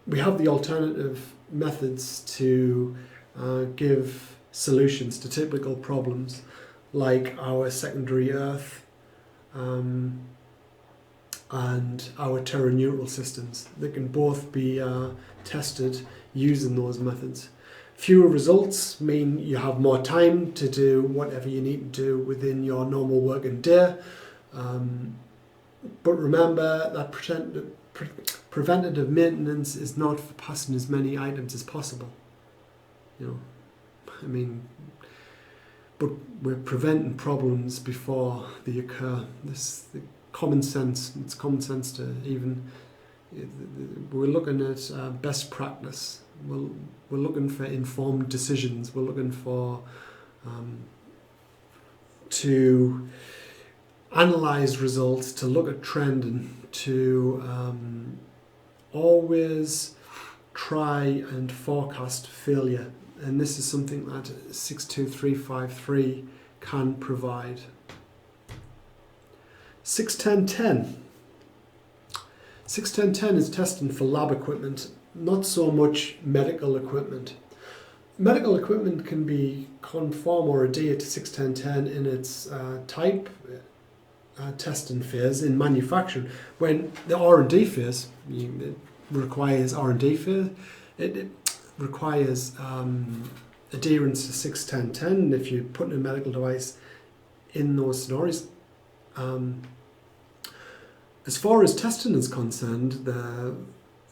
we have the alternative methods to give solutions to typical problems like our secondary earth and our terra neutral systems. They can both be tested using those methods. Fewer results mean you have more time to do whatever you need to do within your normal working day. But remember that preventative maintenance is not for passing as many items as possible. I mean, but we're preventing problems before they occur. It's common sense to even, we're looking at best practice. We're looking for informed decisions. We're looking for to analyze results, to look at trend, and to always try and forecast failure. And this is something that 62353 can provide. 61010. 61010 is testing for lab equipment, not so much medical equipment. Medical equipment can be conform or adhere to 61010 in its type testing phase in manufacturing. When the R&D phase, it requires R&D phase, it requires adherence to 61010 if you're putting a medical device in those scenarios. As far as testing is concerned, the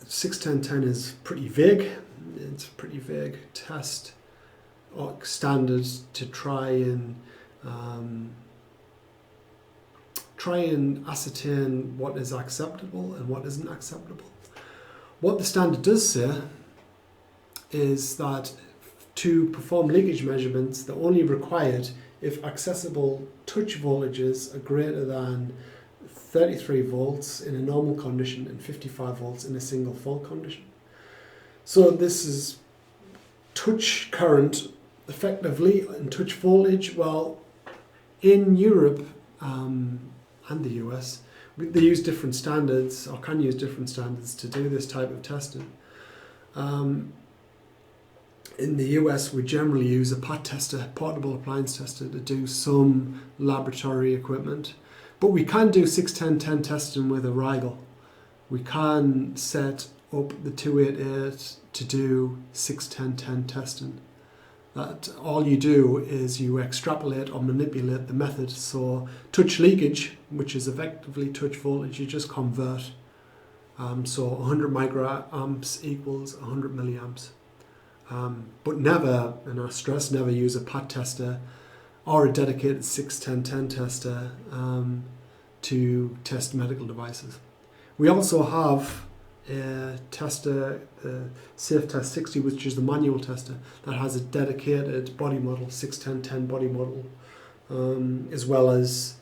61010 is pretty vague. It's a pretty vague test or standards to try and ascertain what is acceptable and what isn't acceptable. What the standard does say is that to perform leakage measurements, they're only required if accessible touch voltages are greater than 33 volts in a normal condition and 55 volts in a single fault condition. So this is touch current effectively and touch voltage. Well, in Europe and the US, they use different standards or can use different standards to do this type of testing. In the US, we generally use a PAT tester, portable appliance tester, to do some laboratory equipment. But we can do 61010 testing with a Rigel. We can set up the 288 to do 61010 testing. That all you do is you extrapolate or manipulate the method. So touch leakage, which is effectively touch voltage, you just convert. So 100 microamps equals 100 milliamps. But never, and I stress, never use a PAT tester or a dedicated 61010 tester to test medical devices. We also have a tester, Safe Test 60, which is the manual tester that has a dedicated body model, 61010 body model, as well as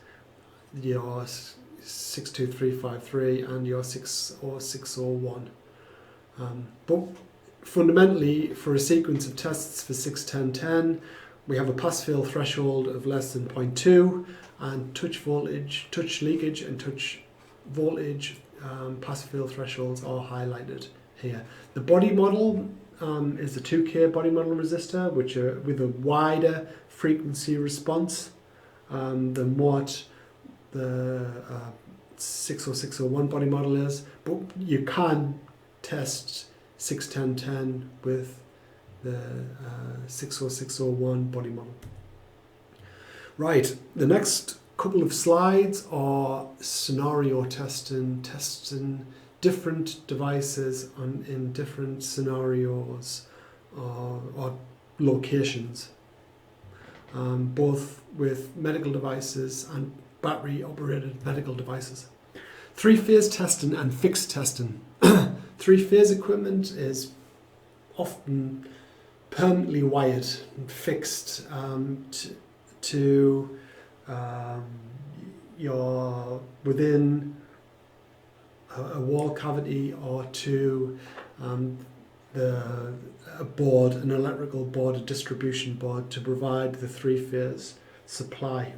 your 62353 and your 60601. But fundamentally, for a sequence of tests for 61010, we have a pass-fail threshold of less than 0.2, and touch voltage, touch leakage, and touch voltage pass-fail thresholds are highlighted here. The body model is a 2K body model resistor, which are with a wider frequency response than what the 60601 body model is. But you can test 61010 with the 60601 body model. Right, the next couple of slides are scenario testing different devices in different scenarios or locations. both with medical devices and battery-operated medical devices. Three-phase testing and fixed testing. Three-phase equipment is often permanently wired and fixed to your within a wall cavity or to a board, an electrical board, a distribution board to provide the three-phase supply.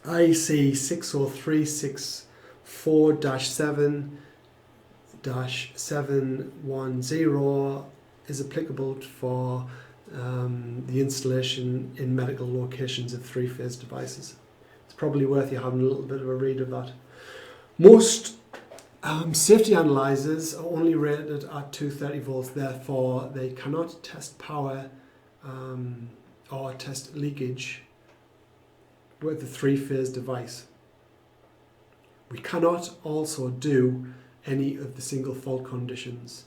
IEC 603-64-7-710 is applicable for the installation in medical locations of three-phase devices. It's probably worth you having a little bit of a read of that. Most safety analyzers are only rated at 230 volts, therefore they cannot test power or test leakage with the three-phase device. We cannot also do any of the single fault conditions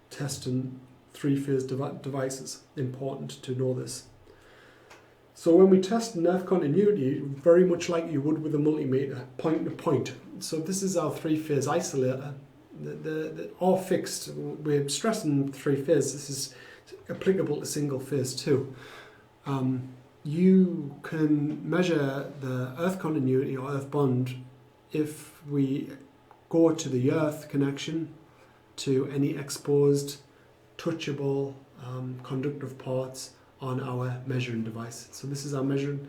testing three-phase devices. Important to know this. So when we test earth continuity, very much like you would with a multimeter, point to point. So this is our three-phase isolator. The all fixed, we're stressing three-phase, this is applicable to single-phase too. You can measure the earth continuity or earth bond if we go to the earth connection to any exposed, touchable, conductive parts on our measuring device. So this is our measuring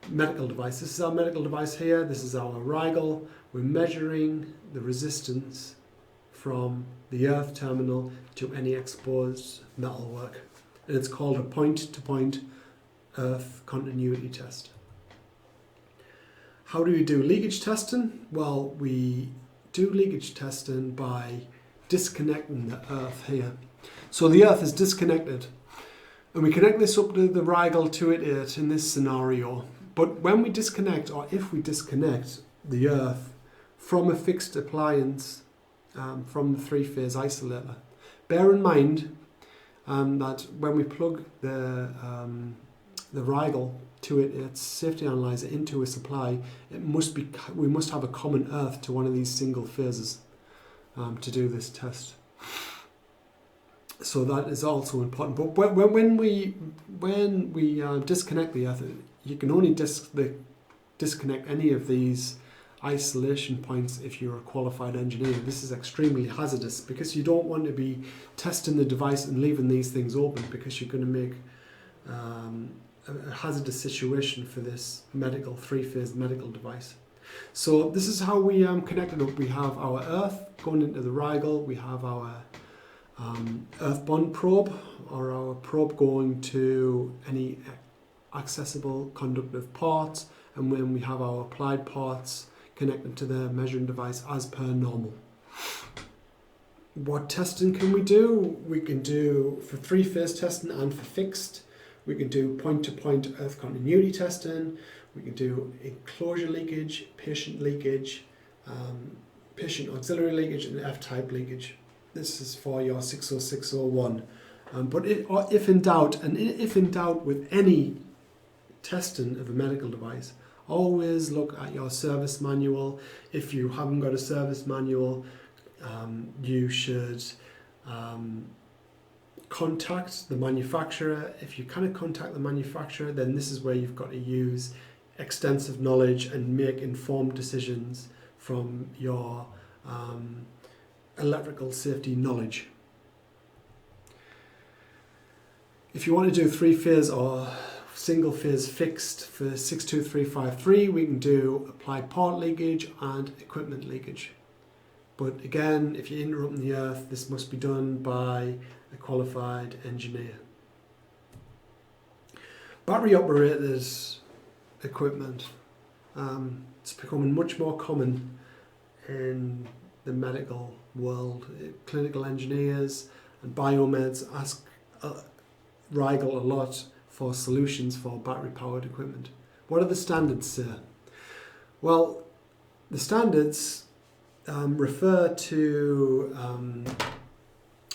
medical device. This is our medical device here. This is our Rigel. We're measuring the resistance from the earth terminal to any exposed metalwork. And it's called a point-to-point earth continuity test. How do we do leakage testing? Well, we do leakage testing by disconnecting the earth here. So the earth is disconnected. And we connect this up to the Rigel 288 in this scenario. But when we disconnect, or if we disconnect the earth from a fixed appliance, from the three-phase isolator, bear in mind that when we plug the Rigel 288 safety analyzer into a supply, we must have a common earth to one of these single phases to do this test. So that is also important. But when we disconnect the earth, you can only disconnect any of these isolation points if you're a qualified engineer. This is extremely hazardous because you don't want to be testing the device and leaving these things open, because you're going to make a hazardous situation for this three-phase medical device. So this is how we connect it up. We have our earth going into the Rigel. We have our earth bond probe, or our probe going to any accessible conductive parts, and when we have our applied parts connected to the measuring device as per normal. What testing can we do? We can do, for three-phase testing and for fixed, we can do point-to-point earth continuity testing. We can do enclosure leakage, patient leakage, patient auxiliary leakage, and F-type leakage. This is for your 60601. But if in doubt with any testing of a medical device, always look at your service manual. If you haven't got a service manual, you should contact the manufacturer. If you cannot contact the manufacturer, then this is where you've got to use extensive knowledge and make informed decisions from your electrical safety knowledge. If you want to do three-phase or single-phase fixed for 62353, we can do applied part leakage and equipment leakage. But again, if you're interrupting the earth, this must be done by a qualified engineer. Battery-operated equipment. It's becoming much more common in the medical world. Clinical engineers and biomeds ask Rigel a lot for solutions for battery-powered equipment. What are the standards, sir? Well, the standards refer to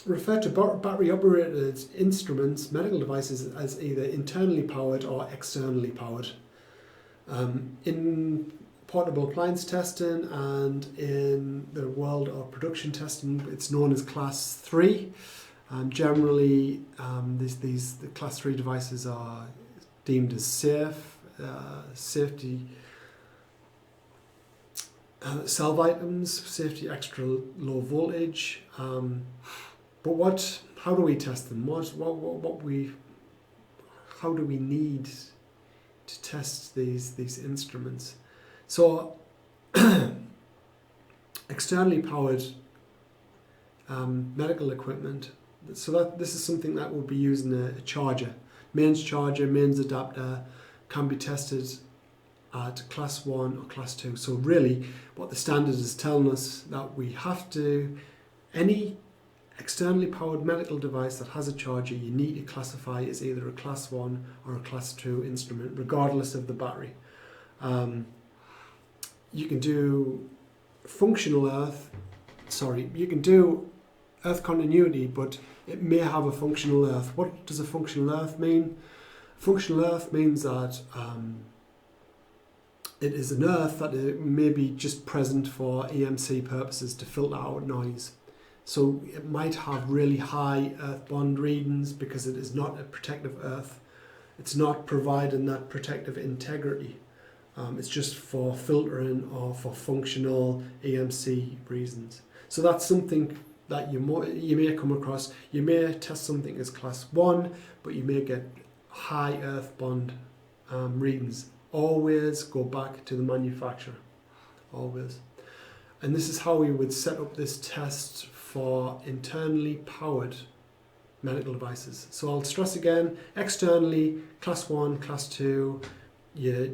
refer to battery-operated instruments, medical devices, as either internally powered or externally powered. In portable appliance testing and in the world of production testing, it's known as Class 3. Generally, the Class 3 devices are deemed as safe, safety salve items, safety extra low voltage. But how do we test them? How do we need to test these instruments? So, externally powered medical equipment. So this is something that will be using a charger, mains adapter, can be tested at Class 1 or Class 2. So really, what the standard is telling us that we have to, any externally powered medical device that has a charger, you need to classify as either a Class 1 or a Class 2 instrument, regardless of the battery. You can do you can do earth continuity, but it may have a functional earth. What does a functional earth mean? Functional earth means that it is an earth that may be just present for EMC purposes to filter out noise. So it might have really high earth bond readings because it is not a protective earth. It's not providing that protective integrity. It's just for filtering or for functional EMC reasons. So that's something that you may come across. You may test something as Class 1, but you may get high earth bond readings. Always go back to the manufacturer. Always. And this is how we would set up this test for internally powered medical devices. So I'll stress again, externally, Class 1, Class 2, your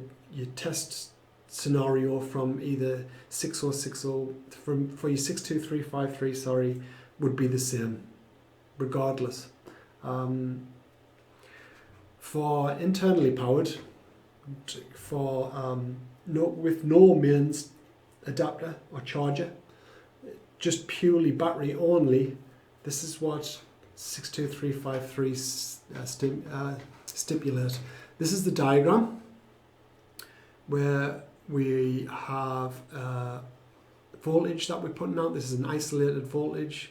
test scenario from either 6060, for your 62353, would be the same, regardless. For internally powered, with no mains adapter or charger, just purely battery only, this is what 62353 stipulate. This is the diagram where we have voltage that we're putting out. This is an isolated voltage,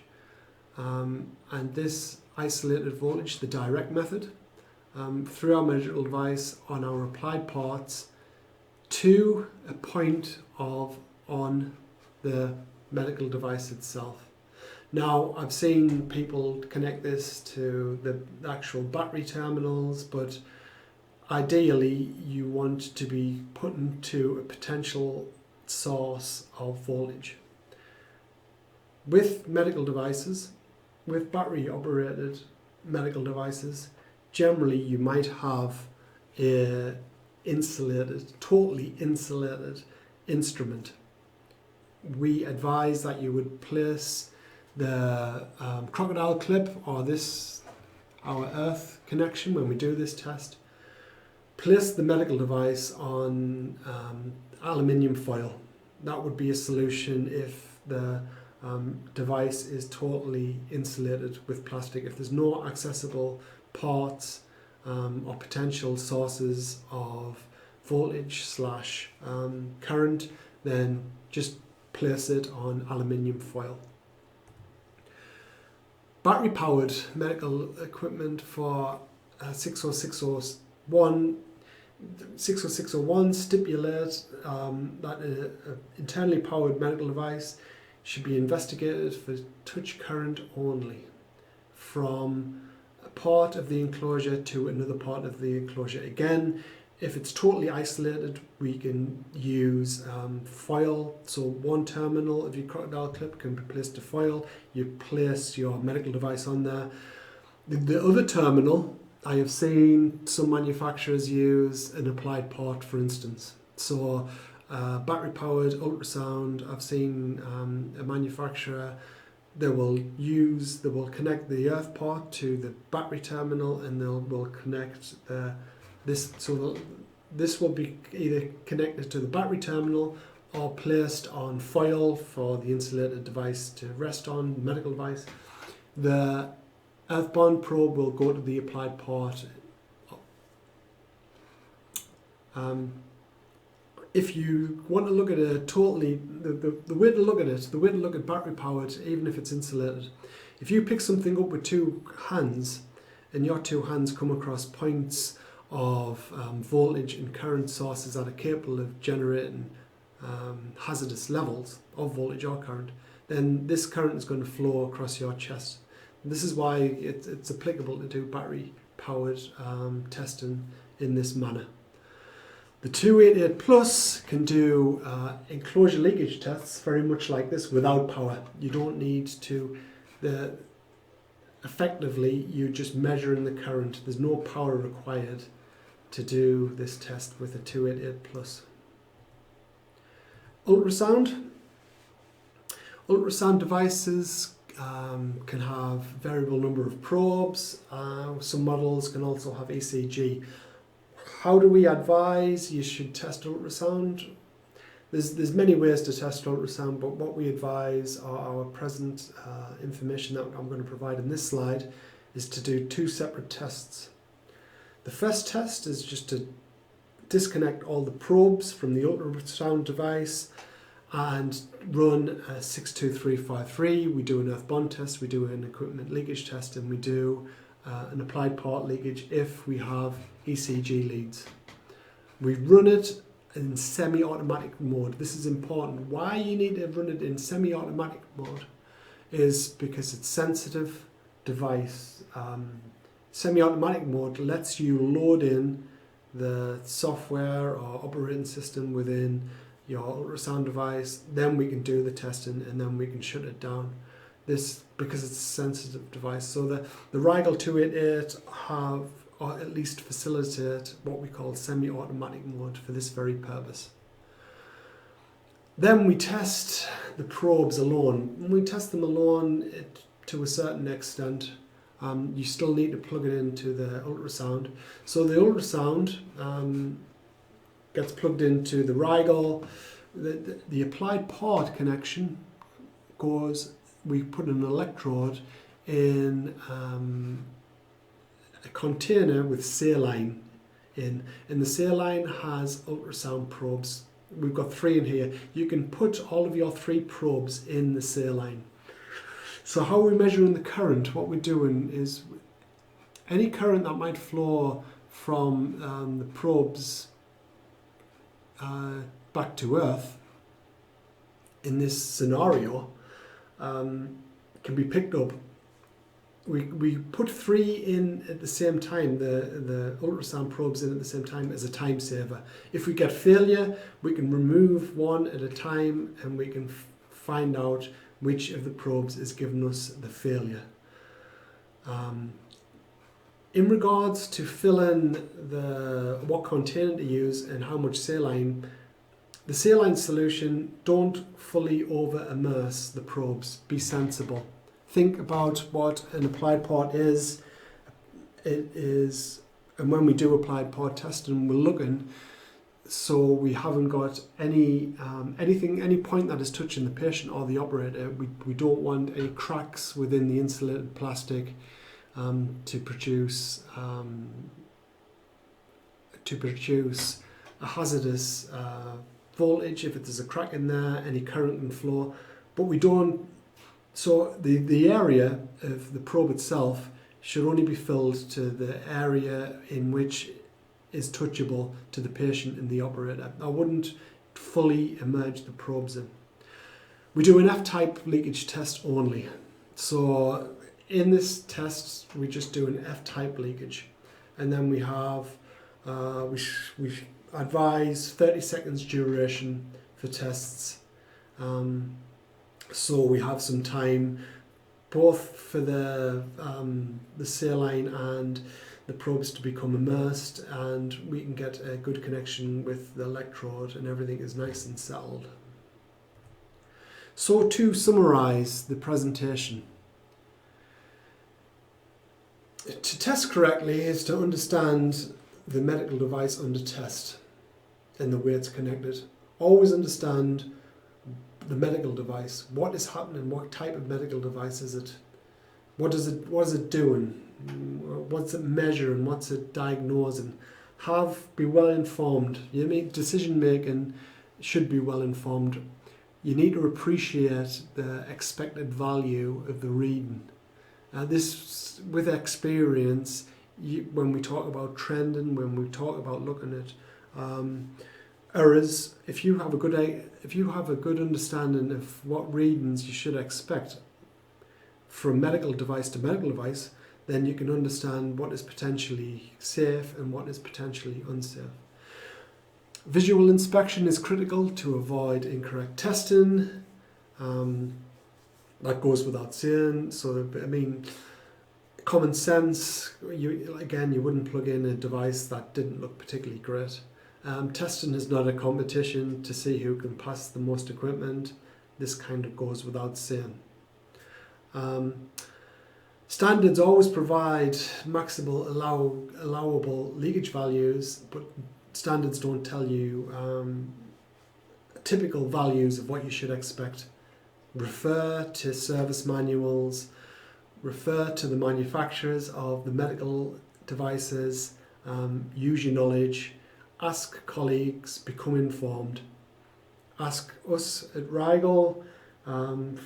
and this isolated voltage, the direct method, through our medical device on our applied parts to a point on the medical device itself. Now, I've seen people connect this to the actual battery terminals, but ideally you want to be putting to a potential source of voltage. With medical devices, with battery operated medical devices, generally you might have a totally insulated instrument. We advise that you would place the crocodile clip or our earth connection when we do this test. Place the medical device on aluminium foil. That would be a solution if the device is totally insulated with plastic. If there's no accessible parts or potential sources of voltage / current, then just place it on aluminium foil. Battery powered medical equipment for 60601 stipulates that an internally powered medical device should be investigated for touch current only from a part of the enclosure to another part of the enclosure. Again, if it's totally isolated, we can use foil. So one terminal of your crocodile clip can be placed to foil. You place your medical device on there. The other terminal, I have seen some manufacturers use an applied part, for instance. So battery powered ultrasound, I've seen a manufacturer, they will connect the earth part to the battery terminal, and will connect this. So this will be either connected to the battery terminal or placed on foil for the insulated device to rest on, medical device. The earthbound probe will go to the applied port. If you want to look at a totally, the way to look at it, the way to look at battery powered, even if it's insulated, if you pick something up with two hands and your two hands come across points of voltage and current sources that are capable of generating hazardous levels of voltage or current, then this current is going to flow across your chest. And this is why it's applicable to do battery powered testing in this manner. The 288 Plus can do enclosure leakage tests very much like this without power. You don't need to, effectively you're just measuring the current. There's no power required to do this test with a 288 Plus. Ultrasound. Ultrasound devices can have variable number of probes. Some models can also have ECG. How do we advise you should test ultrasound? There's many ways to test ultrasound, but what we advise, our present information that I'm going to provide in this slide, is to do two separate tests. The first test is just to disconnect all the probes from the ultrasound device and run a 62353. We do an earthbound test, we do an equipment leakage test, and we do an applied port leakage if we have ECG leads. We run it in semi-automatic mode. This is important. Why you need to run it in semi-automatic mode is because it's sensitive device. Semi-automatic mode lets you load in the software or operating system within your ultrasound device, then we can do the testing and then we can shut it down. This because it's a sensitive device. So the Rigel 288 have, or at least facilitate, what we call semi-automatic mode for this very purpose. Then we test the probes alone. When we test them alone, to a certain extent, you still need to plug it into the ultrasound. So the ultrasound gets plugged into the Rigel. The applied port connection goes, we put an electrode in a container with saline in, and the saline has ultrasound probes. We've got 3 in here. You can put all of your 3 probes in the saline. So how are we measuring the current? What we're doing is any current that might flow from the probes back to Earth in this scenario can be picked up. We put 3 in at the same time, the ultrasound probes in at the same time, as a time saver. If we get failure, we can remove 1 at a time and we can find out which of the probes is giving us the failure. In regards to filling what container to use and how much saline, the saline solution, don't fully over immerse the probes. Be sensible. Think about what an applied port is. It is, and when we do applied port testing, we're looking so we haven't got any point that is touching the patient or the operator. We don't want any cracks within the insulated plastic to produce a hazardous voltage. If there's a crack in there, any current can flow. But we don't. So the area of the probe itself should only be filled to the area in which is touchable to the patient and the operator. I wouldn't fully immerse the probes in. We do an F-type leakage test only. So in this test, we just do an F-type leakage. And then we have, we advise 30 seconds duration for tests. So we have some time both for the saline and the probes to become immersed, and we can get a good connection with the electrode and everything is nice and settled. So to summarise the presentation, to test correctly is to understand the medical device under test and the way it's connected. Always understand the medical device. What is happening? What type of medical device is it? What is it doing? What's it measuring? What's it diagnosing? Be well informed. You make decision making should be well informed. You need to appreciate the expected value of the reading. This, with experience, when we talk about trending, when we talk about looking at errors, if you have a good understanding of what readings you should expect from medical device to medical device, then you can understand what is potentially safe and what is potentially unsafe. Visual inspection is critical to avoid incorrect testing. That goes without saying. So, I mean, common sense, you wouldn't plug in a device that didn't look particularly great. Testing is not a competition to see who can pass the most equipment. This kind of goes without saying. Standards always provide maximal allowable leakage values, but standards don't tell you typical values of what you should expect. Refer to service manuals, refer to the manufacturers of the medical devices, use your knowledge, ask colleagues, become informed. Ask us at Rigel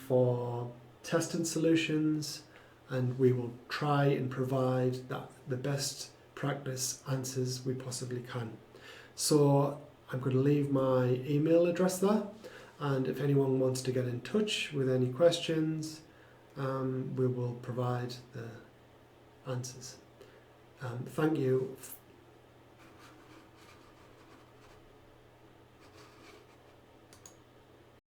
for testing solutions, and we will try and provide the best practice answers we possibly can. So I'm going to leave my email address there, and if anyone wants to get in touch with any questions, we will provide the answers. Thank you